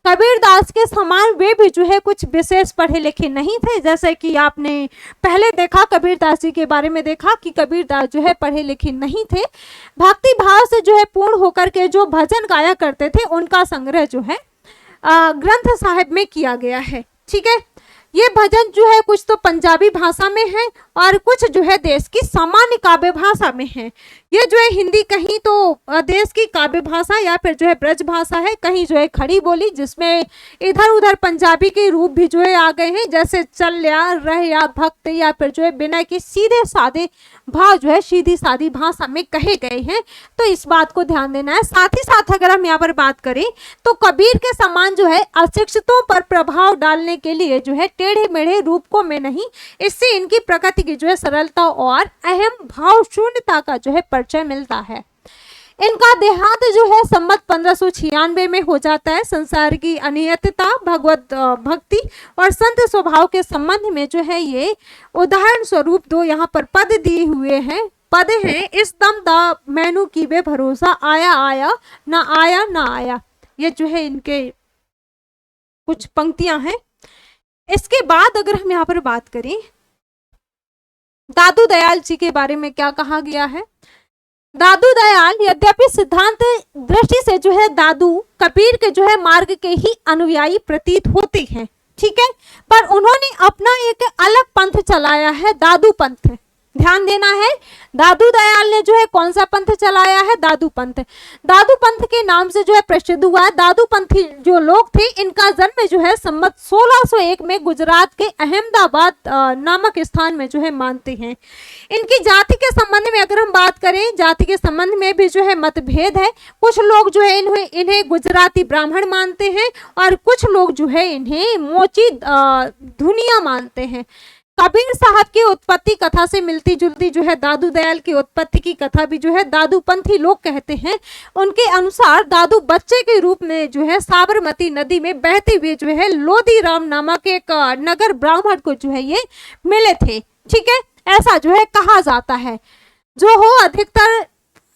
कबीरदास के समान वे भी जो है कुछ विशेष पढ़े लिखे नहीं थे, जैसे कि आपने पहले देखा कबीरदास जी के बारे में देखा कि कबीरदास जो है पढ़े लिखे नहीं थे। भक्ति भाव से जो है पूर्ण होकर के जो भजन गाया करते थे, उनका संग्रह जो है ग्रंथ साहिब में किया गया है। ठीक है, ये भजन जो है कुछ तो पंजाबी भाषा में है और कुछ जो है देश की सामान्य काव्य भाषा में है। ये जो है हिंदी कहीं तो देश की काव्य भाषा या फिर जो है ब्रज भाषा है, कहीं जो है खड़ी बोली जिसमें इधर उधर पंजाबी के रूप भी जो है आ गए हैं, जैसे चल या रह या भक्त या फिर जो है बिना के सीधे साधे भाव जो है सीधी सादी भाषा में कहे गए हैं। तो इस बात को ध्यान देना है। साथ ही साथ अगर हम यहाँ पर बात करें तो कबीर के समान जो है अशिक्षितों पर प्रभाव डालने के लिए जो है टेढ़े मेढ़े रूपकों में नहीं, इससे इनकी प्रकृति की जो है सरलता और अहम भाव शून्यता का जो है परिचय मिलता है। इनका देहांत जो है संमत 1596 में हो जाता है। संसार की अनियतता, भगवत भक्ति और संत स्वभाव के संबंध में जो है ये उदाहरण स्वरूप दो यहाँ पर पद दिए हुए हैं। पद हैं, इस दम दा मैनू की बे भरोसा, आया आया ना आया ना आया। ये जो है इनके कुछ पंक्तियां हैं। इसके बाद अगर हम यहाँ पर बात करें दादू दयाल जी के बारे में क्या कहा गया है। दादू दयाल यद्यपि सिद्धांत दृष्टि से जो है दादू कबीर के जो है मार्ग के ही अनुयायी प्रतीत होते हैं, ठीक है, पर उन्होंने अपना एक अलग पंथ चलाया है, दादू पंथ। ध्यान देना है, दादू दयाल ने जो है कौन सा पंथ चलाया है, दादू पंथ। दादू पंथ के नाम से जो है प्रसिद्ध हुआ है। दादू पंथी जो लोग थे इनका जन्म जो है संवत 1601 में गुजरात के अहमदाबाद नामक स्थान में जो है मानते हैं। इनकी जाति के संबंध में अगर हम बात करें, जाति के संबंध में भी जो है मतभेद है। कुछ लोग जो है इन्हें गुजराती ब्राह्मण मानते हैं और कुछ लोग जो है इन्हें मोची धुनिया मानते हैं। कबीर साहब की उत्पत्ति कथा से मिलती जुलती जो है दादू दयाल की उत्पत्ति की कथा भी जो है दादू पंथी लोग कहते हैं। उनके अनुसार दादू बच्चे के रूप में जो है साबरमती नदी में बहते हुए जो है लोधी राम नामक एक नगर ब्राह्मण को जो है ये मिले थे, ठीक है, ऐसा जो है कहा जाता है। जो हो अधिकतर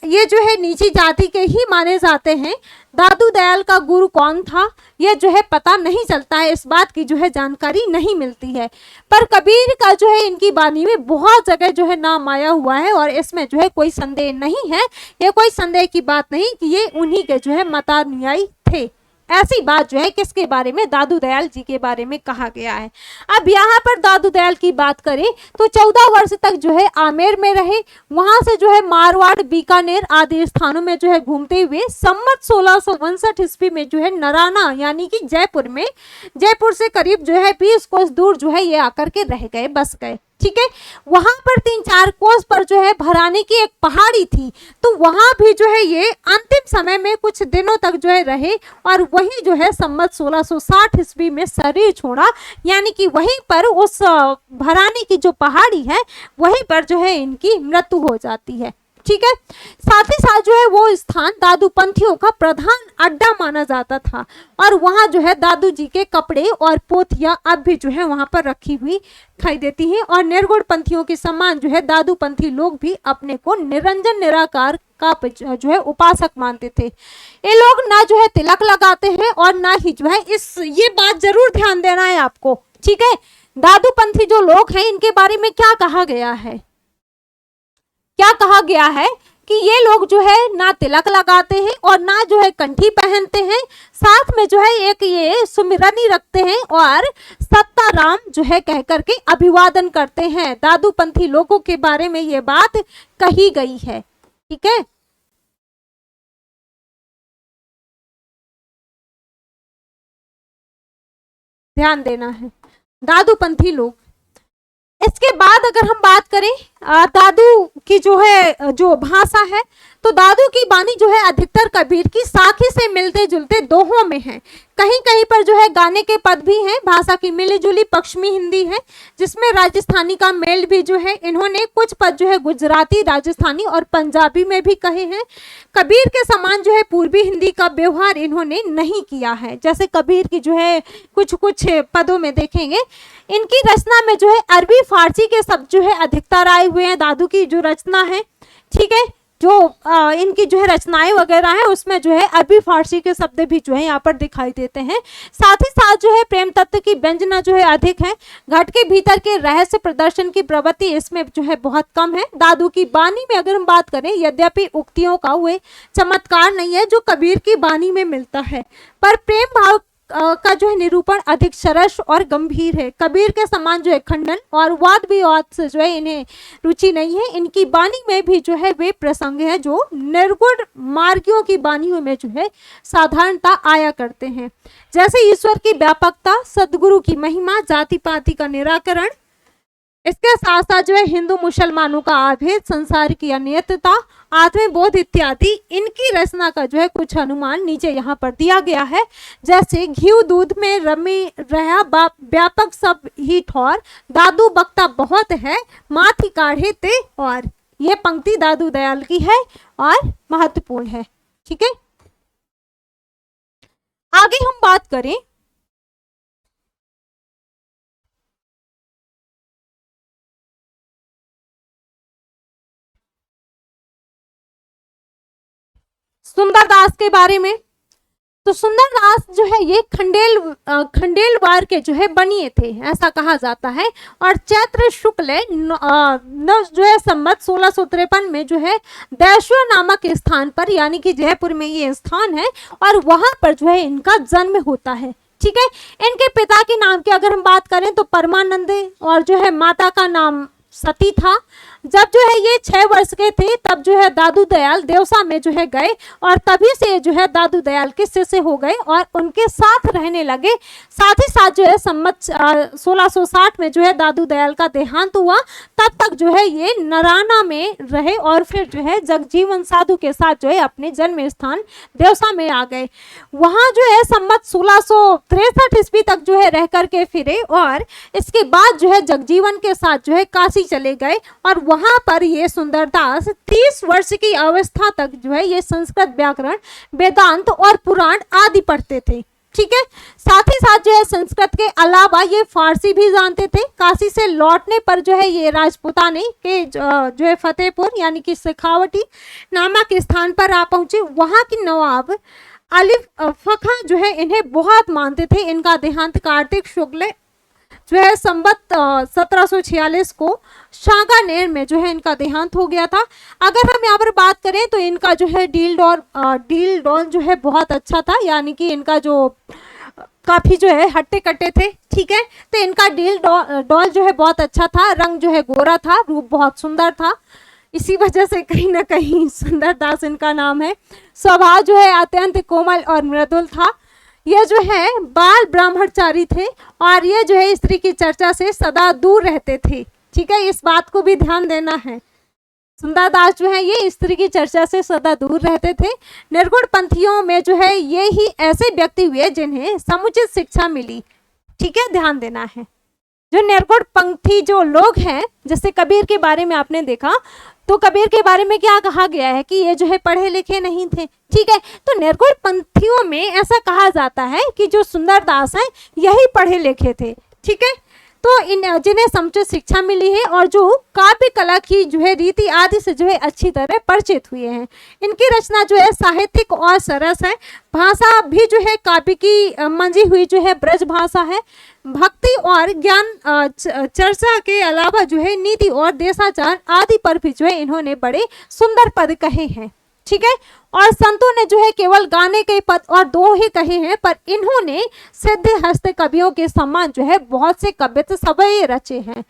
ये जो है नीची जाति के ही माने जाते हैं। दादू दयाल का गुरु कौन था यह जो है पता नहीं चलता है, इस बात की जो है जानकारी नहीं मिलती है। पर कबीर का जो है इनकी वाणी में बहुत जगह जो है नाम आया हुआ है और इसमें जो है कोई संदेह नहीं है, ये कोई संदेह की बात नहीं कि ये उन्हीं के जो है मतानुयायी थे। ऐसी बात जो है किसके बारे में, दादू दयाल जी के बारे में कहा गया है। अब यहाँ पर दादू दयाल की बात करें तो 14 वर्ष तक जो है आमेर में रहे। वहां से जो है मारवाड़, बीकानेर आदि स्थानों में जो है घूमते हुए संवत 1659 ईस्वी में जो है नराना यानी कि जयपुर से करीब जो है 20 कोस दूर जो है ये आकर के रह गए, बस गए, ठीक है। वहां पर 3-4 कोस पर जो है भरानी की एक पहाड़ी थी, तो वहां भी जो है ये अंतिम समय में कुछ दिनों तक जो है रहे और वहीं जो है संवत 1660 ईस्वी में शरीर छोड़ा, यानी कि वहीं पर उस भरानी की जो पहाड़ी है वहीं पर जो है इनकी मृत्यु हो जाती है, ठीक है। साथ ही साथ जो है वो स्थान दादू पंथियों का प्रधान अड्डा माना जाता था और वहां जो है दादू जी के कपड़े और पोथियां अब भी जो है वहां पर रखी हुई दिखाई देती हैं। और निर्गुण पंथियों के समान जो है दादू पंथी लोग भी अपने को निरंजन निराकार का जो है उपासक मानते थे। ये लोग ना जो है तिलक लगाते हैं और ना ही जो है ये बात जरूर ध्यान देना है आपको, ठीक है। दादू पंथी जो लोग हैं इनके बारे में क्या कहा गया है, क्या कहा गया है कि ये लोग जो है ना तिलक लगाते हैं और ना जो है कंठी पहनते हैं, साथ में जो है एक ये सुमिरनी रखते हैं और सत्ताराम जो है कह करके अभिवादन करते हैं। दादू पंथी लोगों के बारे में ये बात कही गई है, ठीक है। ध्यान देना है, दादू पंथी लोग। इसके बाद अगर हम बात करें दादू की जो है जो भाषा है, तो दादू की वाणी जो है अधिकतर कबीर की साखी से मिलते जुलते दोहों में है। कहीं कहीं पर जो है गाने के पद भी हैं। भाषा की मिली जुली पश्चिमी हिंदी है जिसमें राजस्थानी का मेल भी जो है। इन्होंने कुछ पद जो है गुजराती, राजस्थानी और पंजाबी में भी कहे हैं। कबीर के समान जो है पूर्वी हिंदी का व्यवहार इन्होंने नहीं किया है। जैसे कबीर की जो है कुछ पदों में देखेंगे, इनकी रचना में जो है अरबी फारसी के शब्द जो है अधिकतर आए हुए हैं। दादू की जो रचना है, ठीक है, जो इनकी जो है रचनाएं वगैरह हैं उसमें जो है अरबी फारसी के शब्द भी जो है यहाँ पर दिखाई देते हैं। साथ ही साथ जो है प्रेम तत्व की व्यंजना जो है अधिक है। घट के भीतर के रहस्य प्रदर्शन की प्रवृत्ति इसमें जो है बहुत कम है। दादू की वाणी में अगर हम बात करें, यद्यपि उक्तियों का हुए चमत्कार नहीं है जो कबीर की वाणी में मिलता है, पर प्रेम भाव का जो है निरूपण अधिक सरस और गंभीर है। कबीर के समान जो है खंडन और वाद विवाद से जो है इन्हें रुचि नहीं है। इनकी वाणी में भी जो है वे प्रसंग है जो निर्गुण मार्गियों की वाणियों में जो है साधारणता आया करते हैं, जैसे ईश्वर की व्यापकता, सदगुरु की महिमा, जाति पाति का निराकरण, इसके साथ साथ जो है हिंदू मुसलमानों का आभेद, संसार की अनियतता, आत्मबोध इत्यादि इनकी रचना का जो है कुछ अनुमान नीचे यहाँ पर दिया गया है। जैसे घी दूध में रमी रहा व्यापक सब ही ठौर, दादू बक्ता बहुत है माथी काढ़े ते, और ये पंक्ति दादू दयाल की है और महत्वपूर्ण है। ठीक है, आगे हम बात करें सुंदरदास के बारे में। तो सुंदरदास जो है ये खंडेलवार के जो है बनिए थे, ऐसा कहा जाता है। और चैत्र शुक्ल जो है संवत 1653 में जो है दैश्वर नामक स्थान पर, यानी कि जयपुर में ये स्थान है, और वहां पर जो है इनका जन्म होता है। ठीक है, इनके पिता के नाम की अगर हम बात करें तो परमानंद, और जो है माता का नाम सती था। जब जो है ये 6 वर्ष के थे तब जो है दादू दयाल देवसा में जो है गए, और तभी से जो है दादू दयाल के शिष्य हो गए और उनके साथ रहने लगे। साथ ही साथ जो है संवत 1660 में जो है दादू दयाल का देहांत हुआ। तब तक जो है ये नराना में रहे और फिर जो है जगजीवन साधु के साथ जो है अपने जन्म स्थान देवसा में आ गए। वहाँ जो है संवत 1663 ईस्वी तक जो है रह करके फिरे, और इसके बाद जो है जगजीवन के साथ जो है काशी चले गए, और वहां पर ये सुंदरदास 30 वर्ष की अवस्था तक जो है ये संस्कृत व्याकरण, वेदांत और पुराण आदि पढ़ते थे। ठीक है, साथ ही साथ जो है संस्कृत के अलावा ये फारसी भी जानते थे। काशी से लौटने पर जो है ये राजपुताने के जो है फतेहपुर यानी कि शेखावटी नामक स्थान पर आ पहुंचे। वहां की नवाब अलिफ फखा जो है इन्हें बहुत मानते थे। इनका देहांत कार्तिक शुक्ल जो है संवत 1746 को शागानेर में जो है इनका देहांत हो गया था। अगर हम यहाँ पर बात करें तो इनका जो है डील डॉल जो है बहुत अच्छा था, यानी कि इनका जो काफी जो है हट्टे कट्टे थे। ठीक है, तो इनका डील डॉल जो है बहुत अच्छा था, रंग जो है गोरा था, रूप बहुत सुंदर था, इसी वजह से कहीं ना कहीं सुंदरदास इनका नाम है। स्वभाव जो है अत्यंत कोमल और मृदुल था। ये जो है बाल ब्राह्मणचारी थे, और ये जो है स्त्री की चर्चा से सदा दूर रहते थे। ठीक है, इस बात को भी ध्यान देना है। सुंदरदास जो है ये स्त्री की चर्चा से सदा दूर रहते थे। निर्गुण पंथियों में जो है ये ही ऐसे व्यक्ति हुए जिन्हें समुचित शिक्षा मिली। ठीक है, ध्यान देना है। जो निर्गुण पंथी जो लोग हैं, जैसे कबीर के बारे में आपने देखा, तो कबीर के बारे में क्या कहा गया है कि ये जो है पढ़े लिखे नहीं थे। ठीक है, तो निर्गुण पंथियों में ऐसा कहा जाता है कि जो सुंदरदास हैं यही पढ़े लिखे थे। ठीक है, तो जिन्हें समुचित शिक्षा मिली है और जो काव्य कला की जो है रीति आदि से जो है अच्छी तरह परिचित हुए हैं। इनकी रचना जो है साहित्यिक और सरस है। भाषा भी जो है काव्य की मंजी हुई जो है ब्रज भाषा है। भक्ति और ज्ञान चर्चा के अलावा जो है नीति और देशाचार आदि पर भी जो है इन्होंने बड़े सुंदर पद कहे हैं। ठीक है, और संतों ने जो है केवल गाने के पद और 2 ही कहे हैं, पर इन्होंने सिद्ध हस्त कवियों के समान जो है बहुत से कवित्व सवये रचे हैं।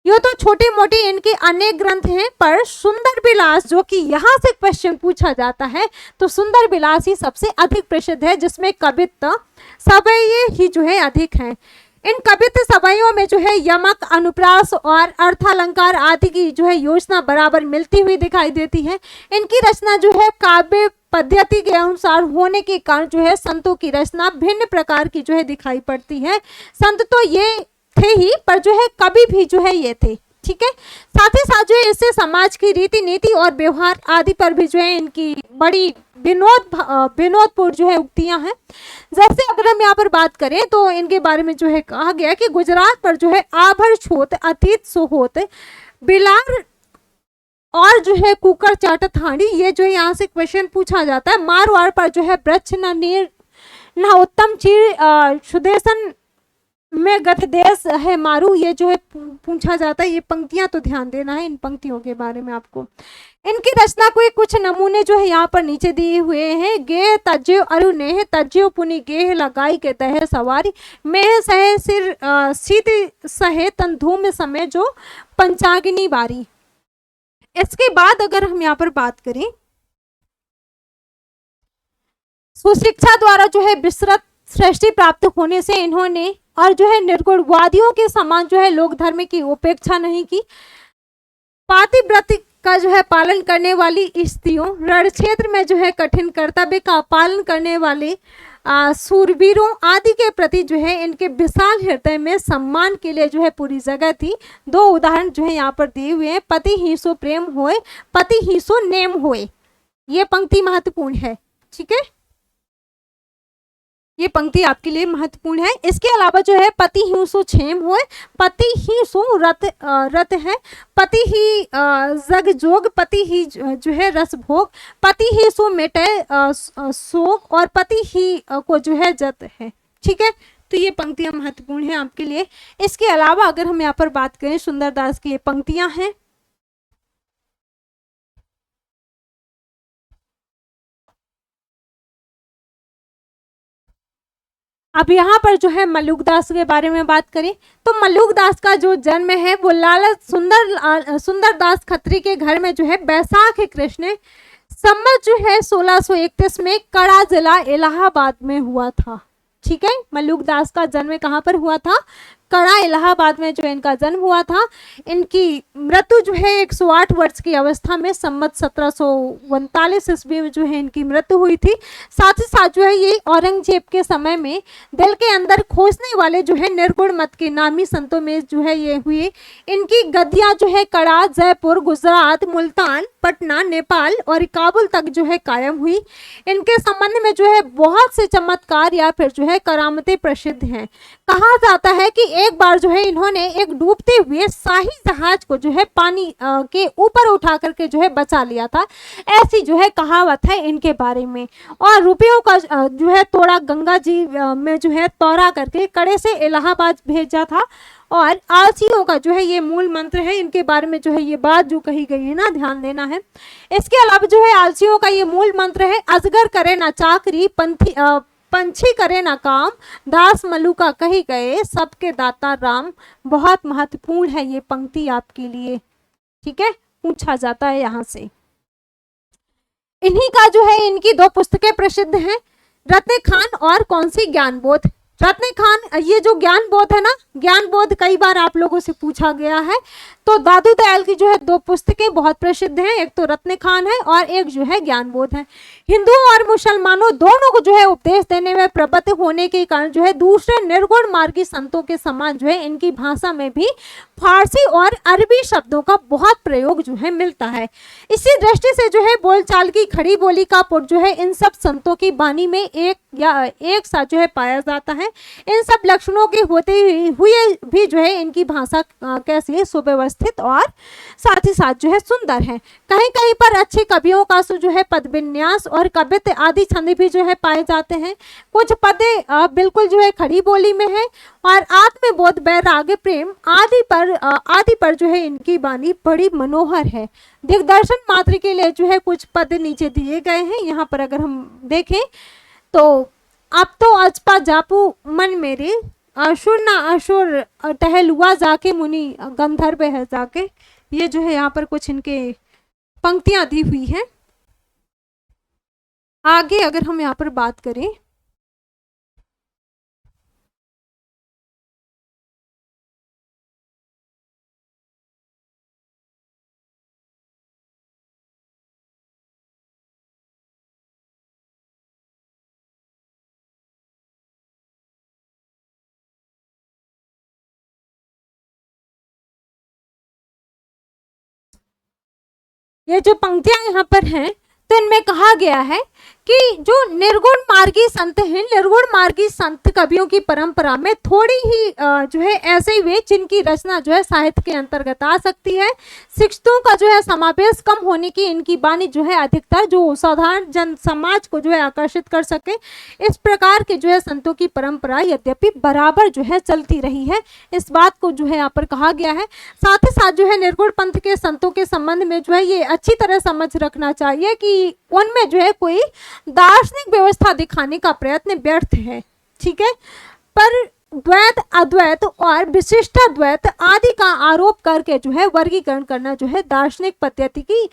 ये तो छोटे मोटे इनके अनेक ग्रंथ हैं, पर सुंदर विलास जो कि यहाँ से क्वेश्चन पूछा जाता है, तो सुंदर विलास ही सबसे अधिक प्रसिद्ध है, जिसमें कवित्व सवये ही जो है अधिक हैं। इन कवित्व सवयों में जो है यमक, अनुप्रास और अर्थालंकार आदि की जो है योजना बराबर मिलती हुई दिखाई देती है। इनकी रचना जो है काव्य पद्धति के अनुसार होने के कारण जो है संतों की रचना भिन्न प्रकार की जो है दिखाई पड़ती है। संत तो ये थे ही, पर जो है कवि भी जो है ये थे। ठीक है, साथ ही साथ जो है इससे समाज की रीति नीति और व्यवहार आदि पर भी जो है इनकी बड़ी विनोदपूर्ण जो है उक्तियां हैं। जैसे अगर हम यहाँ पर बात करें तो इनके बारे में जो है कहा गया कि गुजरात पर जो है आभर छोत अतीत सुहोत बिलार और जो है कुकर चाटत हांडी, ये जो है यहाँ से क्वेश्चन पूछा जाता है। मारवाड़ पर जो है वृक्ष न नीर न उत्तम चीर सुदेशन मैं गत देश है मारू, ये जो है पूछा जाता है। ये पंक्तियां तो ध्यान देना है इन पंक्तियों के बारे में आपको। इनकी रचना को कुछ नमूने जो है यहाँ पर नीचे दिए हुए हैं। गेह तज्यो अरु नेह तज्यो पुनि गेह लगाई के तह सवारी, मेह सहे सिर सीत सहे तन धूम समय जो पंचाग्नि बारी। इसके बाद अगर हम यहाँ पर बात करें, सुशिक्षा द्वारा जो है विस्तृत सृष्टि प्राप्त होने से इन्होंने और जो है निर्गुणवादियों के समान जो है लोक धर्म की उपेक्षा नहीं की। पातिव्रत का जो है पालन करने वाली स्त्रियों, रण क्षेत्र में जो है कठिन कर्तव्य का पालन करने वाले सूरवीरों आदि के प्रति जो है इनके विशाल हृदय में सम्मान के लिए जो है पूरी जगह थी। दो उदाहरण जो है यहाँ पर दिए हुए हैं। पति ही सो प्रेम होए, पति ही सो नेम होए। ये पंक्ति महत्वपूर्ण है, ठीक है, ये पंक्ति आपके लिए महत्वपूर्ण है। इसके अलावा जो है पति ही सो क्षेम होए, पति ही सो रत है, पति ही जग जोग, पति ही जो है रस भोग, पति ही सो मेटे शोक, और पति ही को जो है जत है, ठीक है। तो ये पंक्तियां महत्वपूर्ण है आपके लिए। इसके अलावा अगर हम यहाँ पर बात करें, सुंदरदास की ये पंक्तियां हैं। अब यहाँ पर जो है मल्लुकदास के बारे में बात करें तो मल्लुकदास का जो जन्म है वो लाला सुंदरदास खत्री के घर में जो है बैसाख कृष्ण संवत जो है 1631 में कड़ा जिला इलाहाबाद में हुआ था, ठीक है। मल्लुकदास का जन्म कहाँ पर हुआ था? कड़ा इलाहाबाद में जो इनका जन्म हुआ था। इनकी मृत्यु जो है 108 वर्ष की अवस्था में संवत 1739 ईस्वी में जो है इनकी मृत्यु हुई थी। साथ ही साथ जो है ये औरंगजेब के समय में दिल के अंदर खोजने वाले जो है निर्गुण मत के नामी संतों में जो है ये हुए। इनकी गद्दियां जो है कड़ा, जयपुर, गुजरात, मुल्तान, पटना, नेपाल और काबुल तक जो है कायम हुई। इनके संबंध में जो है बहुत से चमत्कार या फिर जो है करामतें प्रसिद्ध हैं। कहा जाता है कि एक बार जो है इन्होंने एक डूबते हुए शाही जहाज को जो है पानी के ऊपर उठा करके जो है बचा लिया था, ऐसी जो है कहावत है इनके बारे में। और रुपयों का जो है तोड़ा गंगा जी में जो है तौरा करके कड़े से इलाहाबाद भेजा था। और आलसियों का जो है ये मूल मंत्र है। इनके बारे में जो है ये बात जो कही गई है ना, ध्यान देना है। इसके अलावा जो है आलसियों का ये मूल मंत्र है, अजगर करे ना चाकरी, पंछी करे ना काम, दास मलुका कही गए, सबके दाता राम। बहुत महत्वपूर्ण है ये पंक्ति आपके लिए, ठीक है, पूछा जाता है यहाँ से। इन्हीं का जो है इनकी दो पुस्तकें प्रसिद्ध हैं, रत्न खान और कौन सी ज्ञानबोध। रत्न खान, ये जो ज्ञानबोध है ना, ज्ञानबोध कई बार आप लोगों से पूछा गया है। तो दादू दयाल की जो है दो पुस्तकें बहुत प्रसिद्ध हैं, एक तो रत्न खान है और एक जो है ज्ञानबोध है। हिंदुओं और मुसलमानों दोनों को जो है उपदेश देने में प्रबद्ध होने के कारण जो है दूसरे निर्गुण मार्गी संतों के समान जो है इनकी भाषा में भी फारसी और अरबी शब्दों का बहुत प्रयोग जो है मिलता है। इसी दृष्टि से जो है बोलचाल की खड़ी बोली का पुट जो है इन सब संतों की वाणी में एक साथ जो है पाया जाता है। इन सब लक्षणों के होते हुए भी जो है इनकी भाषा कैसी है, सुव्यवस्थित और साथ ही साथ जो है सुंदर है। कहीं कहीं पर अच्छे कवियों का जो है पद विन्यास और कवित्व आदि छंद भी जो है पाए जाते हैं। कुछ पदे बिल्कुल जो है खड़ी बोली में है और आत्मबोध, वैराग्य, प्रेम आदि पर जो है इनकी वाणी बड़ी मनोहर है। दिग्दर्शन मात्र के लिए जो है कुछ पद नीचे दिए गए हैं। यहाँ पर अगर हम देखें तो अब तो अजपा जापू मन मेरे, असुर ना असुर टहलुआ जाके मुनि गंधर्व है जाके। ये जो है यहाँ पर कुछ इनके पंक्तियां दी हुई हैं। आगे अगर हम यहाँ पर बात करें ये जो पंक्तियां यहाँ पर हैं तो इनमें कहा गया है कि जो निर्गुण मार्गी संत हैं, निर्गुण मार्गी संत कवियों की परंपरा में थोड़ी ही जो है ऐसे वे जिनकी रचना जो है साहित्य के अंतर्गत आ सकती है। शिक्षितों का जो है समावेश कम होने की इनकी वाणी जो है अधिकतर जो साधारण जन समाज को जो है आकर्षित कर सके, इस प्रकार के जो है संतों की परंपरा यद्यपि बराबर जो है चलती रही है, इस बात को जो है यहाँ पर कहा गया है। साथ ही साथ जो है निर्गुण पंथ के संतों के संबंध में जो है ये अच्छी तरह समझ रखना चाहिए कि उनमें जो है कोई दार्शनिक व्यवस्था दिखाने का प्रयत्न व्यर्थ है, ठीक है। पर द्वैत, अद्वैत और विशिष्टाद्वैत आदि का आरोप करके जो है वर्गीकरण करना जो है दार्शनिक पद्धति की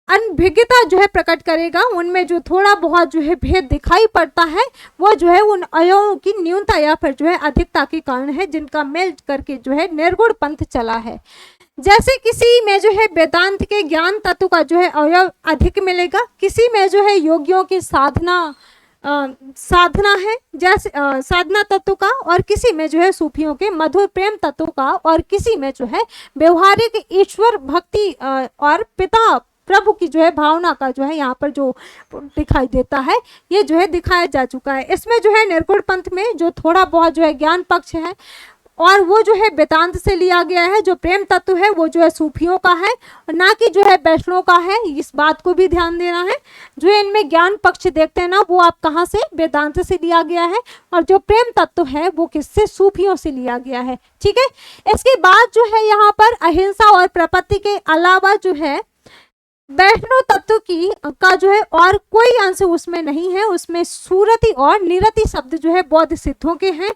अनभिज्ञता जो है प्रकट करेगा। उनमें जो थोड़ा बहुत जो है भेद दिखाई पड़ता है वो जो है उन अवयवों की न्यूनता या फिर जो है अधिकता के कारण है, जिनका मेल करके जो है निर्गुण पंथ चला है। जैसे किसी में जो है वेदांत के ज्ञान तत्व का जो है अवयव अधिक मिलेगा, किसी में जो है योगियों की साधना है जैसे साधना तत्व का, और किसी में जो है सूफियों के मधुर प्रेम तत्व का, और किसी में जो है व्यवहारिक ईश्वर भक्ति और पिता प्रभु की जो है भावना का जो है यहाँ पर जो दिखाई देता है, ये जो है दिखाया जा चुका है। इसमें जो है निर्गुण पंथ में जो थोड़ा बहुत जो है ज्ञान पक्ष है और वो जो है वेदांत से लिया गया है, जो प्रेम तत्व है वो जो है सूफियों का है और ना कि जो है वैष्णव का है, इस बात को भी ध्यान देना है। जो इनमें ज्ञान पक्ष देखते हैं ना, वो आप कहाँ से, वेदांत से लिया गया है, और जो प्रेम तत्व है वो किससे, सूफियों से लिया गया है, ठीक है। इसके बाद जो है यहाँ पर अहिंसा और प्रपत्ति के अलावा जो है वैष्णव तत्व की का जो है और कोई अंश उसमें नहीं है। उसमें सुरति और निरति शब्द जो है बौद्ध सिद्धों के हैं।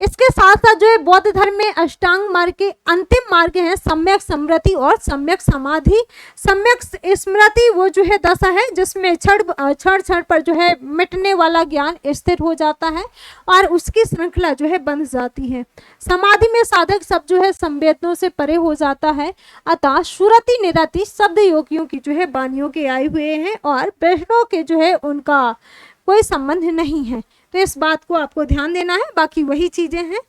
इसके साथ साथ जो है बौद्ध धर्म में अष्टांग मार्ग के अंतिम मार्ग हैं सम्यक स्मृति और सम्यक समाधि। सम्यक स्मृति वो जो है दशा है जिसमें क्षण पर जो है मिटने वाला ज्ञान स्थिर हो जाता है और उसकी श्रृंखला जो है बंध जाती है। समाधि में साधक सब जो है संवेदनों से परे हो जाता है। अतः सुरति निरति शब्द योगियों की जो है वाणियों के आए हुए हैं और वैष्णव के जो है उनका कोई संबंध नहीं है। तो इस बात को आपको ध्यान देना है। बाकी वही चीजें हैं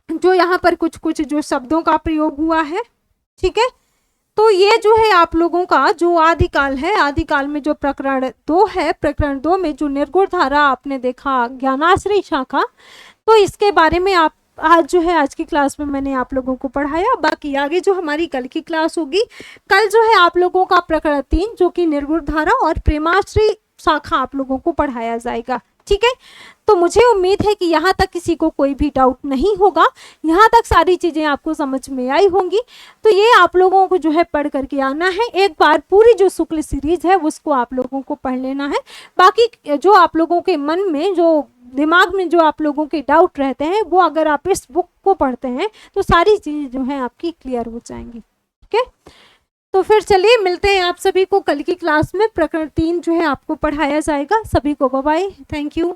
जो यहाँ पर कुछ कुछ जो शब्दों का प्रयोग हुआ है, ठीक है। तो ये जो है आप लोगों का जो आदिकाल है, आदिकाल में जो प्रकरण 2 है, प्रकरण 2 में जो निर्गुण धारा आपने देखा ज्ञानाश्रय शाखा, तो इसके बारे में आप आज जो है आज की क्लास में मैंने आप लोगों को पढ़ाया। बाकी आगे जो हमारी कल की क्लास होगी, कल जो है आप लोगों का प्रकरण 3 जो कि निर्गुण धारा और प्रेमाश्रय शाखा आप लोगों को पढ़ाया जाएगा, ठीक है। तो मुझे उम्मीद है कि यहाँ तक किसी को कोई भी डाउट नहीं होगा, यहाँ तक सारी चीज़ें आपको समझ में आई होंगी। तो ये आप लोगों को जो है पढ़ करके आना है, एक बार पूरी जो शुक्ल सीरीज है उसको आप लोगों को पढ़ लेना है। बाकी जो आप लोगों के मन में जो दिमाग में जो आप लोगों के डाउट रहते हैं वो अगर आप इस बुक को पढ़ते हैं तो सारी चीज़ें जो हैं आपकी क्लियर हो जाएंगी, ठीक है। तो फिर चलिए मिलते हैं आप सभी को कल की क्लास में। प्रकरण 3 जो है आपको पढ़ाया जाएगा। सभी को बाय बाय, थैंक यू।